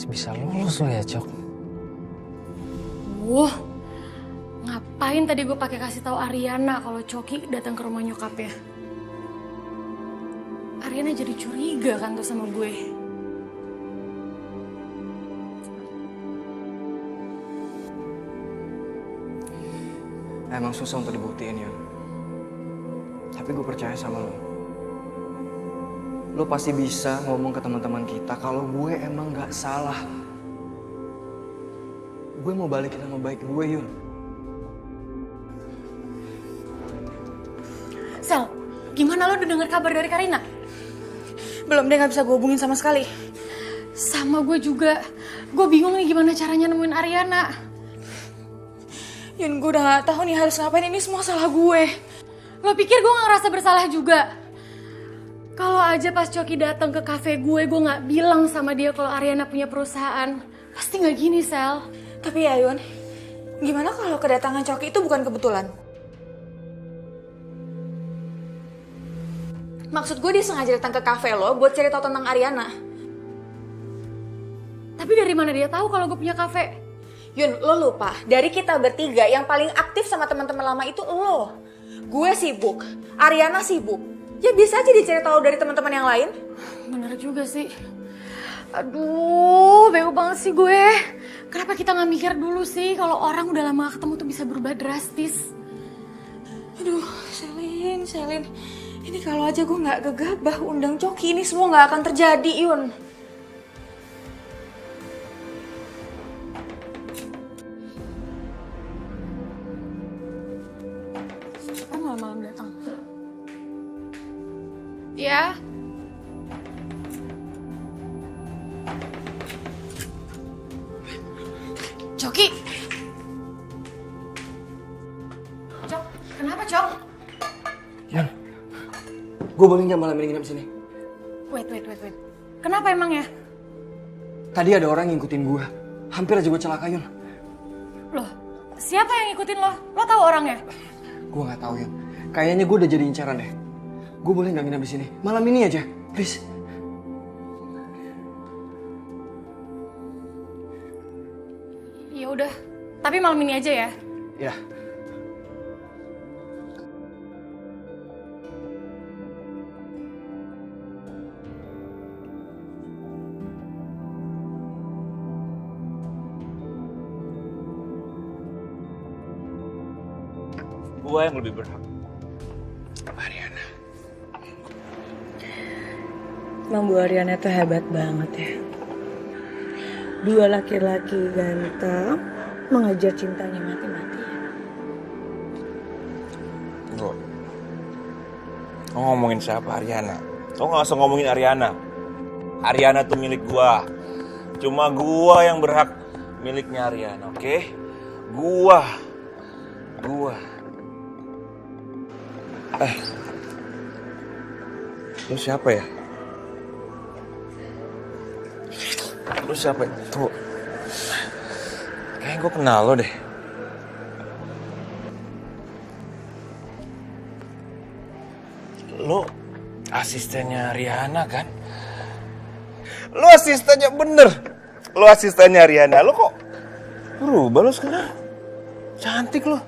Bisa lulus lo ya, Cok. Wah, ngapain tadi gue pakai kasih tahu Ariana kalau Coki datang ke rumah nyokapnya? Ariana jadi curiga kan tuh sama gue. Emang susah untuk dibuktiin, ya. Tapi gue percaya sama lo. Lo pasti bisa ngomong ke teman-teman kita kalau gue emang gak salah. Gue mau balikin nama baik gue, Yun. Sel, gimana lo udah denger kabar dari Karina? Belum, dia gak bisa gue hubungin sama sekali. Sama gue juga. Gue bingung nih gimana caranya nemuin Ariana. Yun, gue udah gak tahu nih harus ngapain, ini semua salah gue. Lo pikir gue gak ngerasa bersalah juga? Kalau aja pas Coki datang ke kafe gue gak bilang sama dia kalau Ariana punya perusahaan. Pasti gak gini, Sel. Tapi ya Yun, gimana kalau kedatangan Coki itu bukan kebetulan? Maksud gue dia sengaja datang ke kafe lo buat cari tahu tentang Ariana. Tapi dari mana dia tahu kalau gue punya kafe? Yun, lo lupa, dari kita bertiga yang paling aktif sama teman-teman lama itu lo. Gue sibuk, Ariana sibuk. Ya bisa aja dicari tahu dari teman-teman yang lain. Bener juga sih. Aduh, bego banget sih gue. Kenapa kita nggak mikir dulu sih kalau orang udah lama ketemu tuh bisa berubah drastis? Aduh, Selin. Ini kalau aja gue nggak gegabah undang Coki, ini semua nggak akan terjadi, Yun. Siapa malam-malam datang? Ya. Coki. Cok, kenapa Cok? Yan, gue boleh nggak malam ini nginep sini? Wait. Kenapa emang ya? Tadi ada orang ngikutin gue. Hampir aja gue celaka, Yun. Loh, siapa yang ngikutin lo? Lo tahu orangnya? Gue nggak tahu, Yun. Kayaknya gue udah jadi incaran deh. Gue boleh nggak nginep di sini? Malam ini aja, please. Ya udah, tapi malam ini aja ya. Ya. Gua yang lebih berhak. Ariana. Emang Bu Ariana tuh hebat banget ya. Dua laki-laki ganteng mengejar cintanya mati-matian. Tunggu. Lo ngomongin siapa Ariana? Lo gak usah ngomongin Ariana. Ariana tuh milik gua. Cuma gua yang berhak miliknya Ariana, oke? Gua. Lu siapa ya? Lu siapa ya? Tuh. Kayaknya gue kenal lo deh. Lo asistennya Rihanna kan? Lo asistennya bener. Lo asistennya Rihanna. Lo kok berubah lo sekarang? Cantik lo.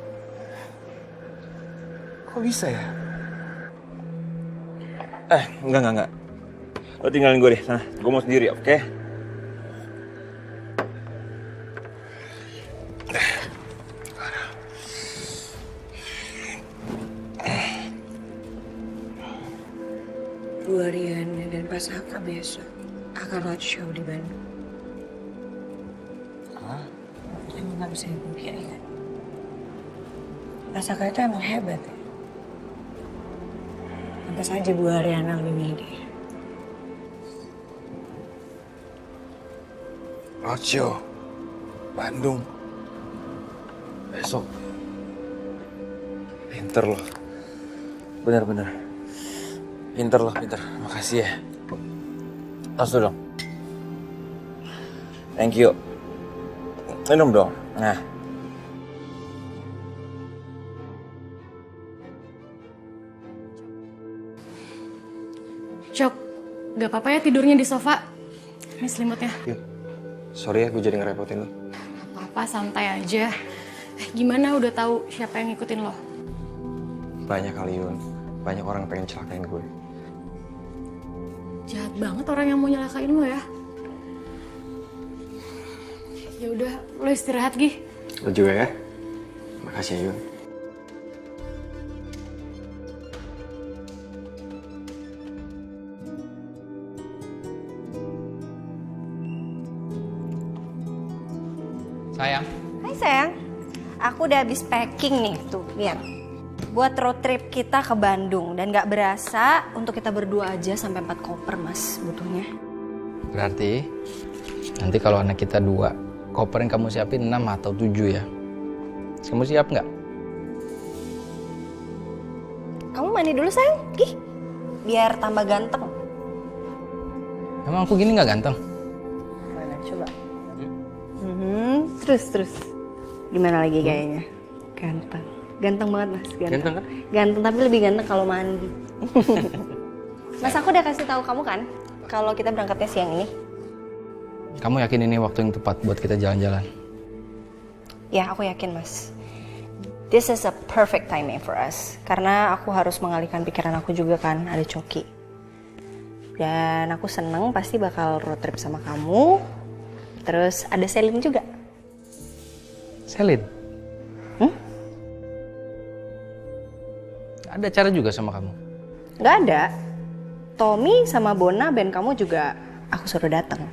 Kok bisa ya? Enggak. Lo tinggalin gue deh, sana. Gue mau sendiri, oke? Bu Ariana dan Pak Saka besok akan roadshow di Bandung. Emang gak bisa dipungkiri kan? Pak Saka itu emang hebat ya. Pantas aja Bu Ariana lebih milih dia. Roadshow Bandung besok. Pinter loh. Bener. Pinter loh. Makasih ya. Tos dong. Thank you. Minum dong. Nah. Cok, gak apa-apa ya tidurnya di sofa. Ini selimutnya. Sorry ya, gue jadi ngerepotin lo. Apa santai aja. Gimana udah tahu siapa yang ngikutin lo? Banyak kali, Yun. Banyak orang pengen celakain gue. Jahat banget orang yang mau nyelakain lo ya. Ya udah, lo istirahat Gi. Lo juga ya. Makasih ya, Yun. Sayang. Hai sayang, aku udah habis packing nih, tuh lihat. Buat road trip kita ke Bandung dan gak berasa untuk kita berdua aja sampai 4 koper mas butuhnya. Berarti nanti kalau anak kita 2, koper yang kamu siapin 6 atau 7 ya. Kamu siap nggak? Kamu mandi dulu sayang, Gih, biar tambah ganteng. Emang aku gini nggak ganteng? Mana coba? Terus. Gimana lagi kayaknya? Ganteng banget mas. Ganteng kan? Ganteng tapi lebih ganteng kalau mandi. Mas, aku udah kasih tahu kamu kan kalau kita berangkatnya siang ini. Kamu yakin ini waktu yang tepat buat kita jalan-jalan? Ya, aku yakin, Mas. This is a perfect timing for us. Karena aku harus mengalihkan pikiran aku juga kan, ada Coki. Dan aku seneng pasti bakal road trip sama kamu. Terus ada Selin juga. Selin? Ada acara juga sama kamu? Gak ada. Tommy sama Bona band kamu juga aku suruh datang.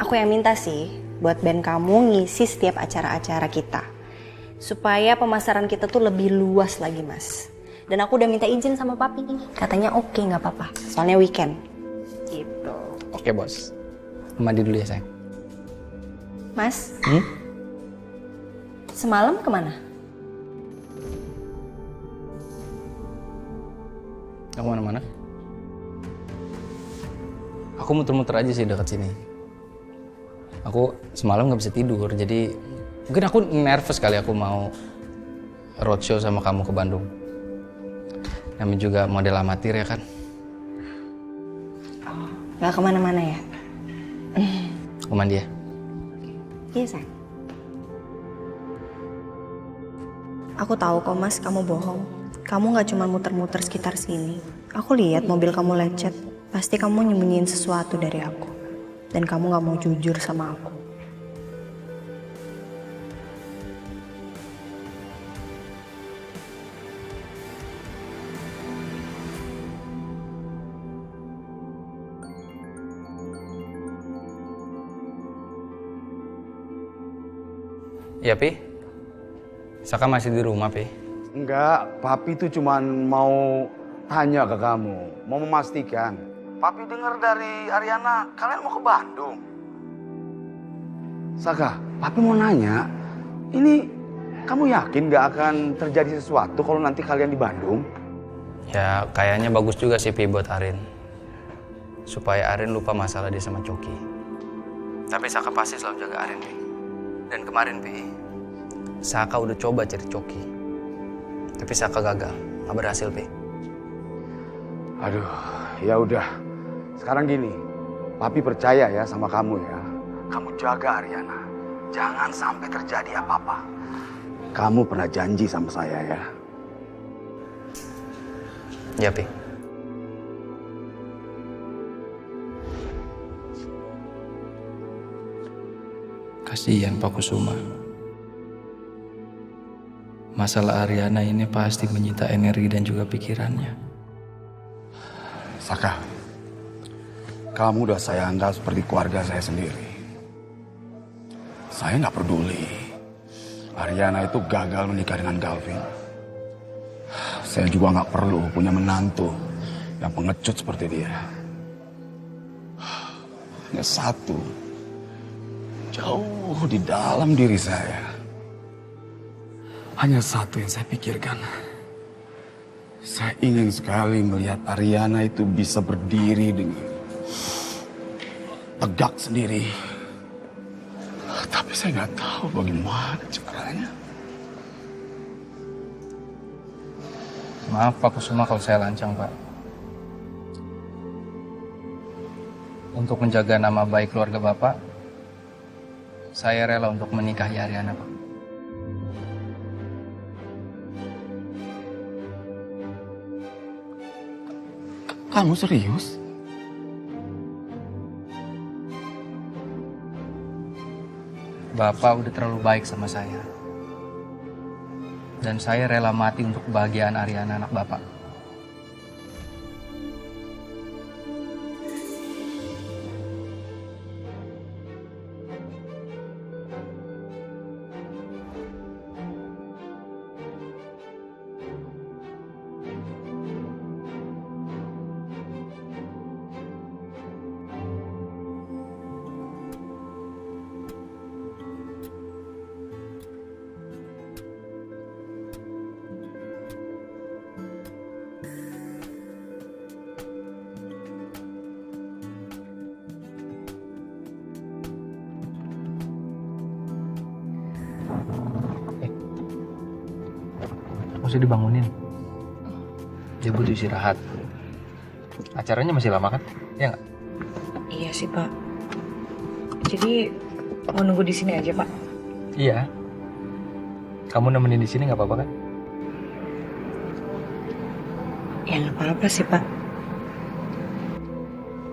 Aku yang minta sih buat band kamu ngisi setiap acara-acara kita. Supaya pemasaran kita tuh lebih luas lagi, Mas. Dan aku udah minta izin sama papi nih. Katanya oke, nggak apa-apa. Soalnya weekend. Gitu. Oke, Bos. Mandi dulu ya, sayang. Mas, semalam kemana? Gak kemana-mana. Aku muter-muter aja sih dekat sini. Aku semalam gak bisa tidur, jadi mungkin aku nervous kali aku mau roadshow sama kamu ke Bandung. Namanya juga model amatir ya kan? Gak kemana-mana ya? Aku mandi ya? Iya, sayang. Aku tahu kok, Mas, kamu bohong. Kamu gak cuma muter-muter sekitar sini. Aku lihat mobil kamu lecet. Pasti kamu nyembunyiin sesuatu dari aku. Dan kamu gak mau jujur sama aku. Iya, Pi. Saka masih di rumah, Pi. Enggak, Papi tuh cuman mau tanya ke kamu, mau memastikan. Papi dengar dari Ariana, kalian mau ke Bandung. Saka, Papi mau nanya, ini kamu yakin gak akan terjadi sesuatu kalau nanti kalian di Bandung? Ya, kayaknya bagus juga sih, Pi, buat Arin. Supaya Arin lupa masalah dia sama Coki. Tapi Saka pasti selalu jaga Arin, Pi. Dan kemarin, Pi, Saka udah coba cari Coki. Tapi Saka gagal, gak berhasil, Pi. Aduh, ya udah. Sekarang gini, Papi percaya ya sama kamu ya. Kamu jaga Ariana. Jangan sampai terjadi apa-apa. Kamu pernah janji sama saya ya. Ya, Pi. Kasihan Pak Kusuma. Masalah Ariana ini pasti menyita energi dan juga pikirannya. Saka, kamu udah saya anggap seperti keluarga saya sendiri. Saya nggak peduli Ariana itu gagal menikah dengan Galvin. Saya juga nggak perlu punya menantu yang pengecut seperti dia. Hanya satu, jauh di dalam diri saya. Hanya satu yang saya pikirkan. Saya ingin sekali melihat Ariana itu bisa berdiri dengan tegak sendiri. Tapi saya nggak tahu bagaimana caranya. Maaf Pak Kusuma kalau saya lancang, Pak. Untuk menjaga nama baik keluarga Bapak, saya rela untuk menikahi Ariana, Pak. Kamu serius? Bapak udah terlalu baik sama saya. Dan saya rela mati untuk kebahagiaan Ariana anak Bapak. Mesti dibangunin. Dia butuh istirahat. Acaranya masih lama kan? Ya nggak? Iya sih Pak. Jadi mau nunggu di sini aja Pak? Iya. Kamu nemenin di sini nggak apa-apa kan? Ya nggak apa-apa sih Pak.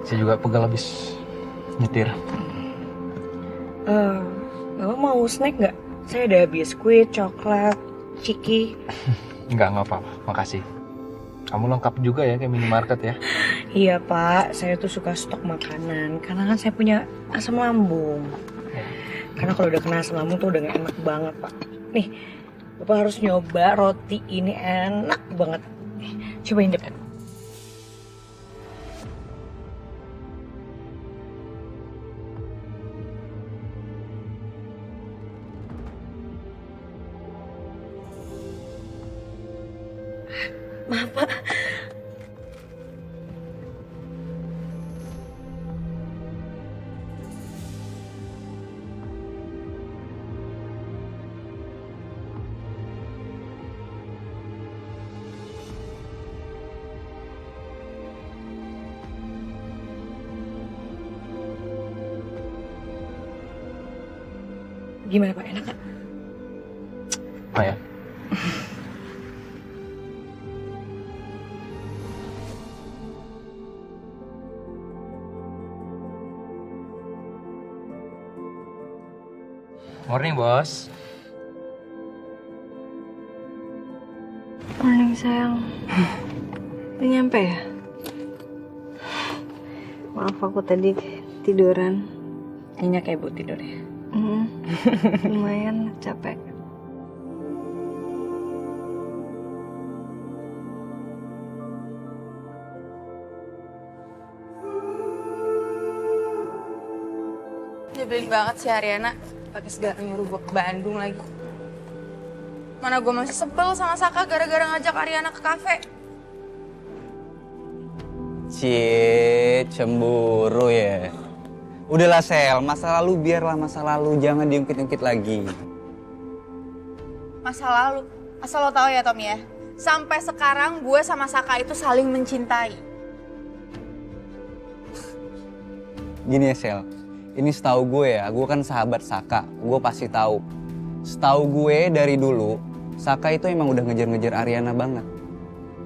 Saya juga pegal habis nyetir. Bapak mau snack nggak? Saya ada biskuit, coklat, ciki. Nggak apa-apa. Makasih. Kamu lengkap juga ya kayak minimarket ya? Iya Pak, saya tuh suka stok makanan karena kan saya punya asam lambung. Karena kalau udah kena asam lambung tuh udah gak enak banget Pak. Nih, Bapak harus nyoba roti ini, enak banget. Nih, cobain deh Pak. Maaf Pak. Gimana Pak, enak gak? Oh ya. Morning, bos. Morning sayang. Udah nyampe ya? Maaf aku tadi tiduran. Nyenyak ya Bu tidur ya? Lumayan capek. Nyebelin banget sih Ariana. Pakai segala nyuruh gue ke Bandung lagi. Mana gue masih sebel sama Saka gara-gara ngajak Ariana ke kafe. Cie, cemburu ya. Udahlah Sel, masa lalu biarlah masa lalu, jangan diungkit-ungkit lagi. Masa lalu. Asal lo tahu ya Tom ya. Sampai sekarang gue sama Saka itu saling mencintai. Gini ya Sel, ini setahu gue ya, gue kan sahabat Saka, gue pasti tahu. Setahu gue dari dulu, Saka itu emang udah ngejar-ngejar Ariana banget.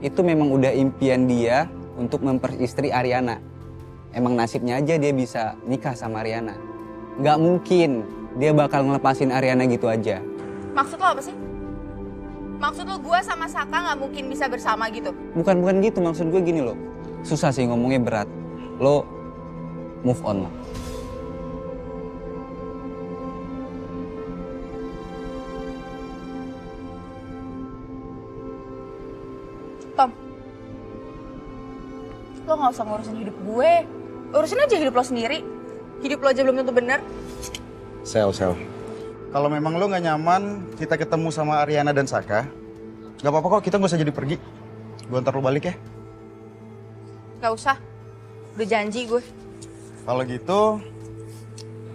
Itu memang udah impian dia untuk memperistri Ariana. Emang nasibnya aja dia bisa nikah sama Ariana. Nggak mungkin dia bakal ngelepasin Ariana gitu aja. Maksud lo apa sih? Maksud lo gue sama Saka nggak mungkin bisa bersama gitu? Bukan gitu, maksud gue gini loh. Susah sih ngomongnya, berat. Lo move on lah. Tom, lo nggak usah ngurusin hidup gue. Urusin aja hidup lo sendiri. Hidup lo aja belum tentu benar. Sel. Kalau memang lo nggak nyaman kita ketemu sama Ariana dan Saka, nggak apa-apa kok, kita nggak usah jadi pergi. Gue ntar lo balik ya. Gak usah. Udah janji gue. Kalau gitu,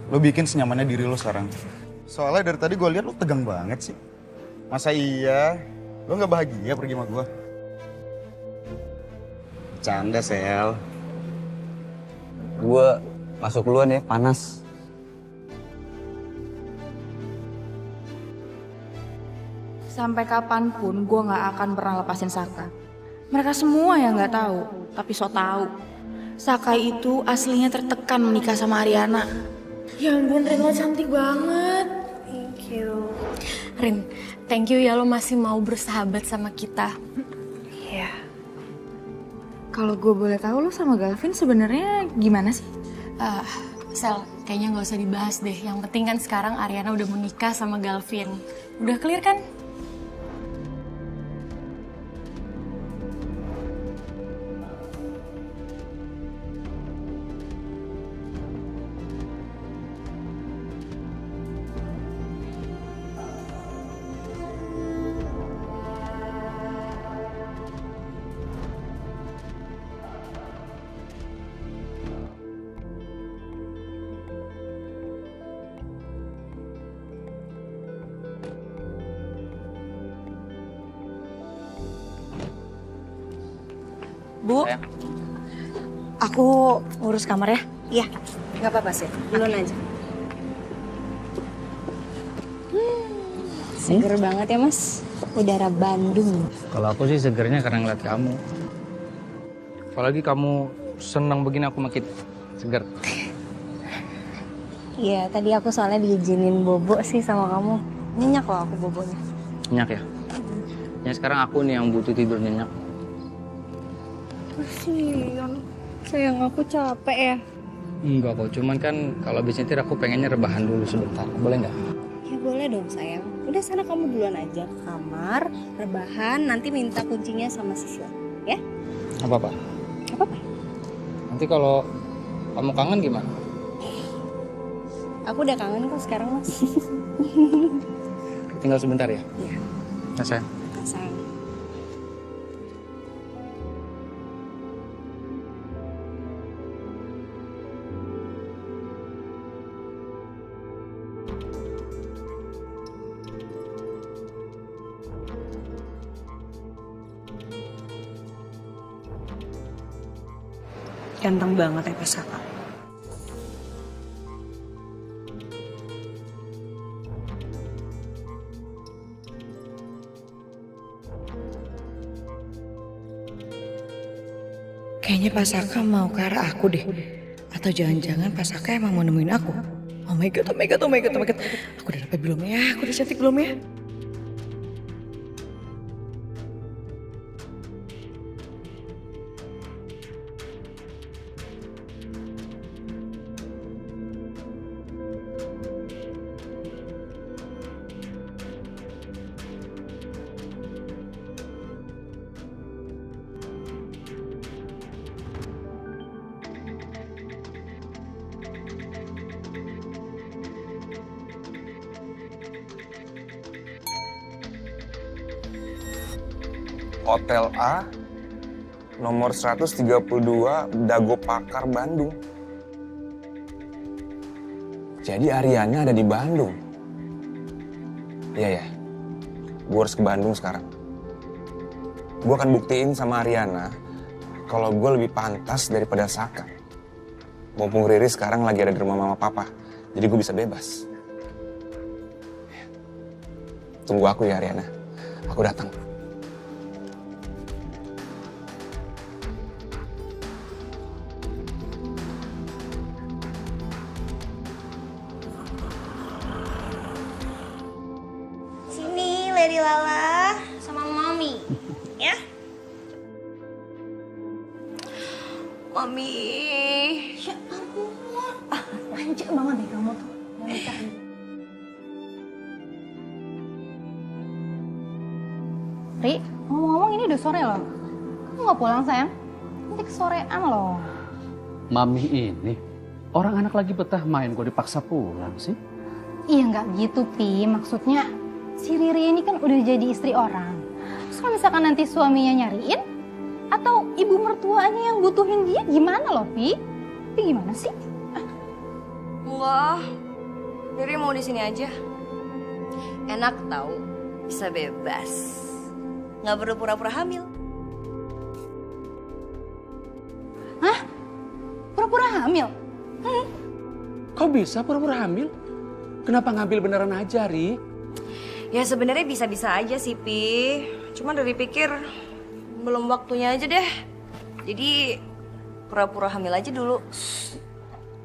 lo bikin senyamannya diri lo sekarang. Soalnya dari tadi gue lihat lo tegang banget sih. Masa iya? Lo nggak bahagia pergi sama gue? Canda, Sel. Gue masuk duluan ya, panas. Sampai kapanpun gue nggak akan pernah lepasin Saka. Mereka semua yang nggak tahu, tapi so tahu. Saka itu aslinya tertekan menikah sama Ariana. Ya ampun, Rin, lo cantik banget. Thank you. Rin, thank you ya lo masih mau bersahabat sama kita. Iya. Kalau gue boleh tahu lo sama Galvin sebenarnya gimana sih? Sel, kayaknya nggak usah dibahas deh. Yang penting kan sekarang Ariana udah menikah sama Galvin. Udah clear kan? Bu, Aku ngurus kamar ya. Iya, nggak apa-apa sih. Duluan aja. Seger banget ya mas, udara Bandung. Kalau aku sih segernya karena ngeliat kamu. Apalagi kamu senang begini aku makin seger. Iya, tadi aku soalnya diizinin bobo sih sama kamu. Nyenyak loh aku bobonya. Nyenyak ya? Ya sekarang aku nih yang butuh tidur nyenyak. Kasian, sayang aku capek ya. Enggak kok, cuman kan kalau habis nyetir aku pengennya rebahan dulu sebentar. Boleh nggak? Ya boleh dong sayang. Udah sana kamu duluan aja ke kamar, rebahan, nanti minta kuncinya sama Sisil, ya? Apa-apa? Apa-apa. Nanti kalau kamu kangen gimana? Aku udah kangen kok sekarang mas. Tinggal sebentar ya? Iya. Ya sayang. Sayang. Ganteng banget ya Pasaka. Kayaknya Pasaka mau ke arah aku deh. Atau jangan-jangan Pasaka emang mau nemuin aku. Oh my god, oh my god, oh my god, oh my god. Aku udah dapat belum ya? Aku udah cantik belum ya? Hotel A, nomor 132, Dago Pakar, Bandung. Jadi Ariana ada di Bandung. Iya ya, gue harus ke Bandung sekarang. Gue akan buktiin sama Ariana kalau gue lebih pantas daripada Saka. Mumpung Riri sekarang lagi ada di rumah mama papa, jadi gue bisa bebas. Tunggu aku ya Ariana, aku datang. Sini Lady Lala sama Mami, ya? Mami. Ya ampun, manja banget deh kamu tuh. Ri, ngomong-ngomong ini udah sore loh. Kamu nggak pulang sayang? Nanti kesorean loh. Mami ini, orang anak lagi betah main kok dipaksa pulang sih? Iya nggak gitu Pi, maksudnya si Riri ini kan udah jadi istri orang. Terus kalau misalkan nanti suaminya nyariin, atau ibu mertuanya yang butuhin dia gimana loh Pi? Pi gimana sih? Enggak, Riri mau di sini aja. Enak tahu, bisa bebas. Nggak perlu pura-pura hamil. Hah? Pura-pura hamil? Kok bisa pura-pura hamil? Kenapa ngambil beneran aja, Ri? Ya sebenarnya bisa-bisa aja sih, Pi. Cuman Riri pikir belum waktunya aja deh. Jadi pura-pura hamil aja dulu.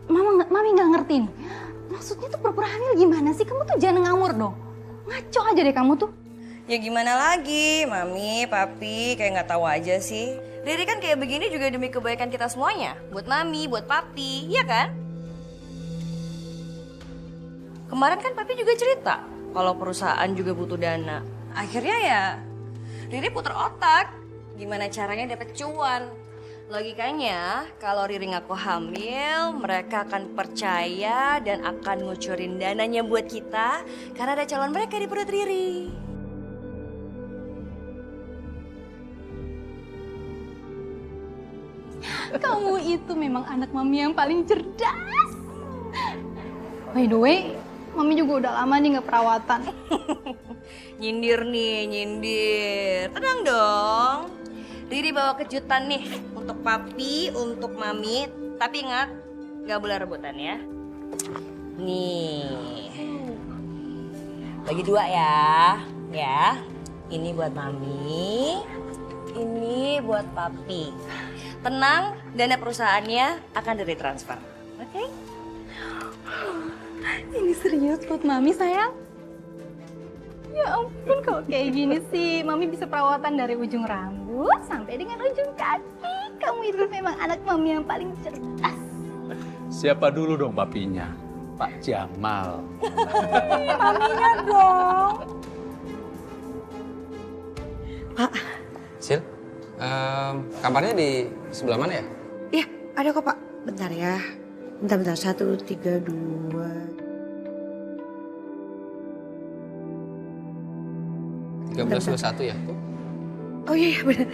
Mami nggak ngerti nih. Maksudnya tuh pura-pura hamil gimana sih? Kamu tuh jangan ngawur dong. Ngaco aja deh kamu tuh. Ya gimana lagi, Mami, Papi, kayak nggak tahu aja sih. Riri kan kayak begini juga demi kebaikan kita semuanya. Buat Mami, buat Papi, iya kan? Kemarin kan Papi juga cerita kalau perusahaan juga butuh dana. Akhirnya ya Riri puter otak. Gimana caranya dapet cuan. Logikanya kalau Riri ngaku hamil, mereka akan percaya dan akan ngucurin dananya buat kita karena ada calon mereka di perut Riri. Kamu itu memang anak Mami yang paling cerdas. By the way, Mami juga udah lama nih nggak perawatan. Nyindir nih, nyindir. Tenang dong. Riri bawa kejutan nih untuk papi, untuk mami. Tapi ingat, nggak boleh rebutan ya. Nih, bagi 2 ya. Ya, ini buat mami, ini buat papi. Tenang, dana perusahaannya akan ditransfer. Oke? Ini serius buat Mami, sayang? Ya ampun, kalau kayak gini sih, Mami bisa perawatan dari ujung rambut sampai dengan ujung kaki. Kamu itu memang anak Mami yang paling cerdas. Siapa dulu dong papinya? Pak Jamal. Maminya dong. Pak. Sil, kamarnya di sebelah mana ya? Iya, ada kok Pak. Bentar ya. Bentar, 1, 3, 2. 1321 ya? Oh iya, benar.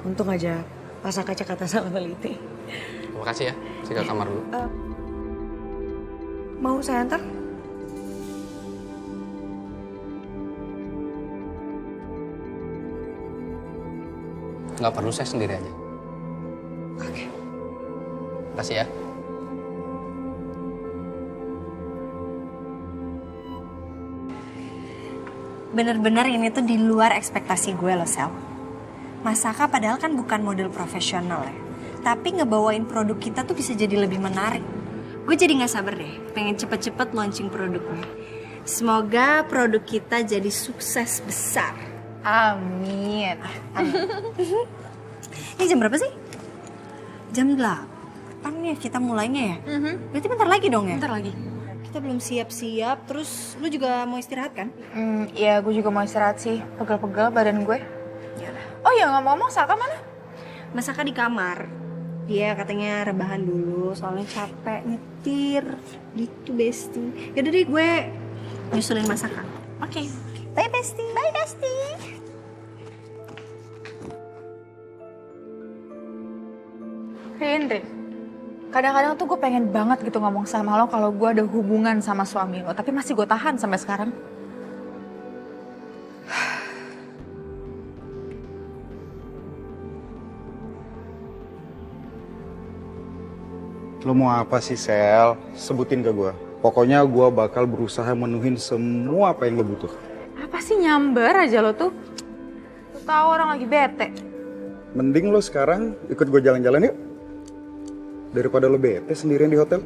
Untung aja pas kata sama teliti. Terima kasih ya, saya ke kamar dulu. Mau saya antar? Nggak perlu, saya sendiri aja. Oke. Terima kasih ya. Bener-bener ini tuh di luar ekspektasi gue loh, Sel. Mas Saka padahal kan bukan model profesional ya. Tapi ngebawain produk kita tuh bisa jadi lebih menarik. Gue jadi gak sabar deh, pengen cepet-cepet launching produknya. Semoga produk kita jadi sukses besar. Amin. Ini jam berapa sih? Jam 8 ya kita mulainya ya? Berarti bentar lagi dong ya? Bentar lagi. Kita belum siap-siap, terus lu juga mau istirahat kan? Iya, gue juga mau istirahat sih. Pegel-pegel badan gue. Oh iya, ngomong-ngomong, Saka mana? Mas Saka di kamar. Dia katanya rebahan dulu, soalnya capek nyetir. Gitu, Besti. Yaudah deh, gue nyusulin Mas Saka. Oke. Bye, Besti. Bye, Besti. Rin. Kadang-kadang tuh gue pengen banget gitu ngomong sama lo kalau gue ada hubungan sama suami lo. Tapi masih gue tahan sampai sekarang. Lo mau apa sih, Sel? Sebutin ke gue. Pokoknya gue bakal berusaha menuhin semua apa yang lo butuh. Apa sih nyamber aja lo tuh? Lo tau orang lagi bete. Mending lo sekarang ikut gue jalan-jalan yuk. Daripada lo bete sendirian di hotel.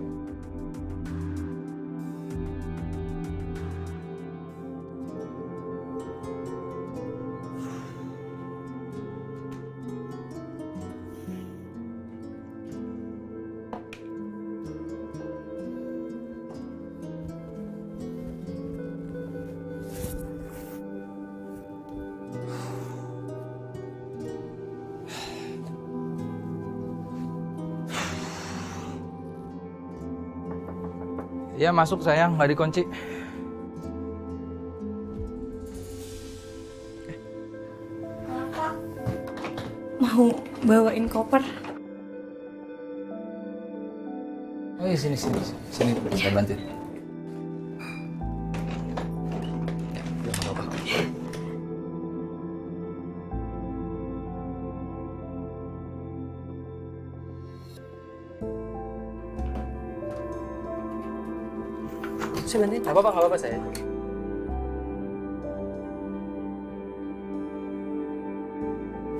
Iya masuk sayang, nggak dikunci. Mau bawain koper? Oh iya sini, saya bantuin. Ya, nggak apa-apa. Saya bantuin. Nggak apa-apa saya.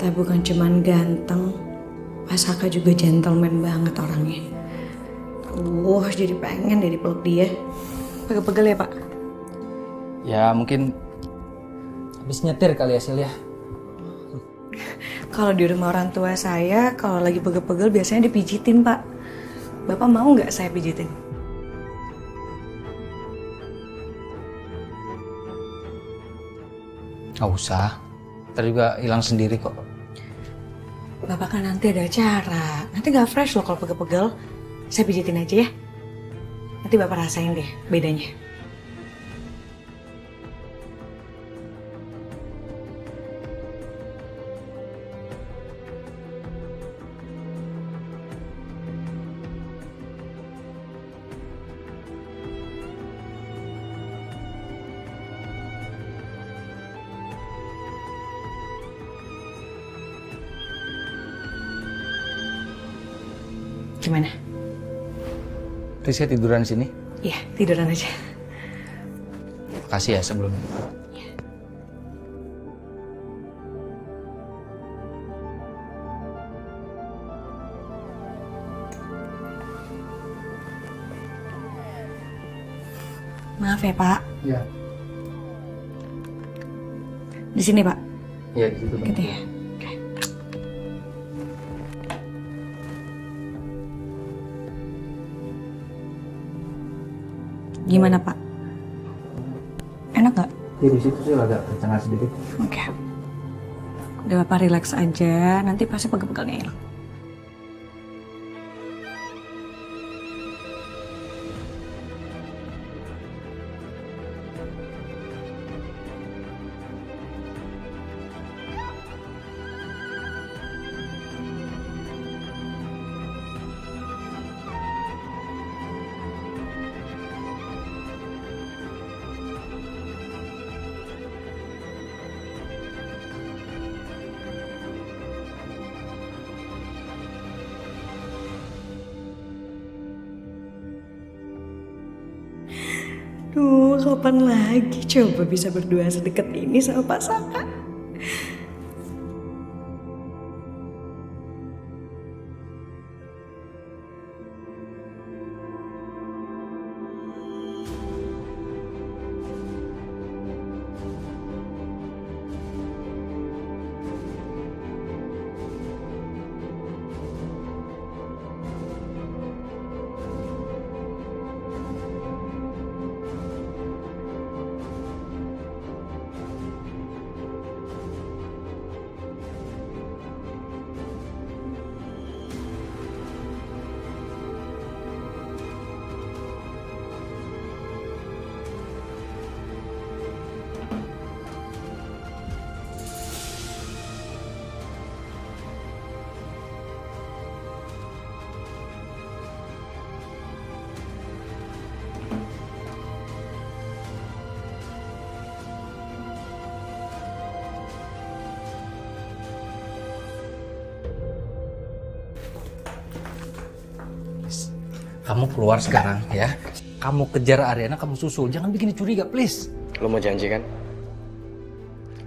Tapi bukan cuman ganteng, Mas Saka juga gentleman banget orangnya. Jadi pengen deh dipeluk dia. Pegel-pegel ya Pak? Ya mungkin habis nyetir kali ya Sil ya. Kalau di rumah orang tua saya, kalau lagi pegel-pegel biasanya dipijitin Pak. Bapak mau nggak saya pijitin? Nggak usah, ntar juga hilang sendiri kok. Bapak kan nanti ada acara, nanti nggak fresh loh kalau pegel-pegel. Saya pijitin aja ya. Nanti Bapak rasain deh bedanya. Gimana? Rizky tiduran sini. Iya, tiduran aja. Makasih ya sebelumnya. Maaf ya, Pak. Iya. Di sini, Pak. Iya, di situ. Gitu ya. Gimana, Pak? Enak nggak? Ya, di situ sih agak tercengang sedikit. Oke. Udah Bapak relax aja, nanti pasti pegel-pegelnya hilang. Duh, kapan lagi coba bisa berdua sedekat ini sama Pak Saka? Kamu keluar sekarang ya. Kamu kejar Ariana, kamu susul. Jangan bikin dia curiga, please. Lo mau janji kan?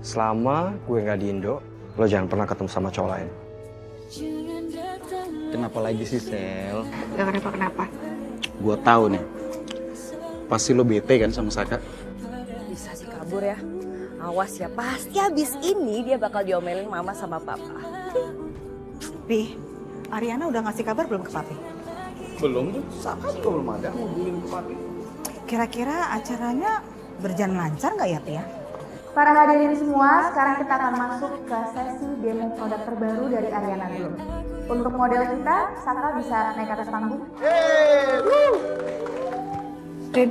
Selama gue nggak di Indo, lo jangan pernah ketemu sama cowok lain. Kenapa lagi sih, Sel? Gak kenapa-kenapa. Gue tahu nih. Pasti lo bete kan sama Saka? Bisa sih kabur ya. Awas ya, pasti habis ini dia bakal diomelin mama sama papa. Pi, Ariana udah ngasih kabar belum ke Papi? Belum tuh, Saka juga belum ada ngubungin Papi. Kira-kira acaranya berjalan lancar nggak ya, Pi ya? Para hadirin semua, sekarang kita akan masuk ke sesi demo produk terbaru dari Ariana dulu. Untuk model kita, Saka bisa naik ke atas panggung. Rin,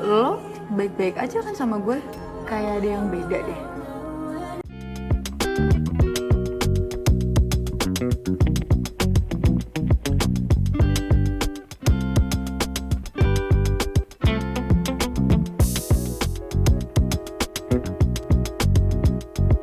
lo baik-baik aja kan sama gue? Kayak ada yang beda deh.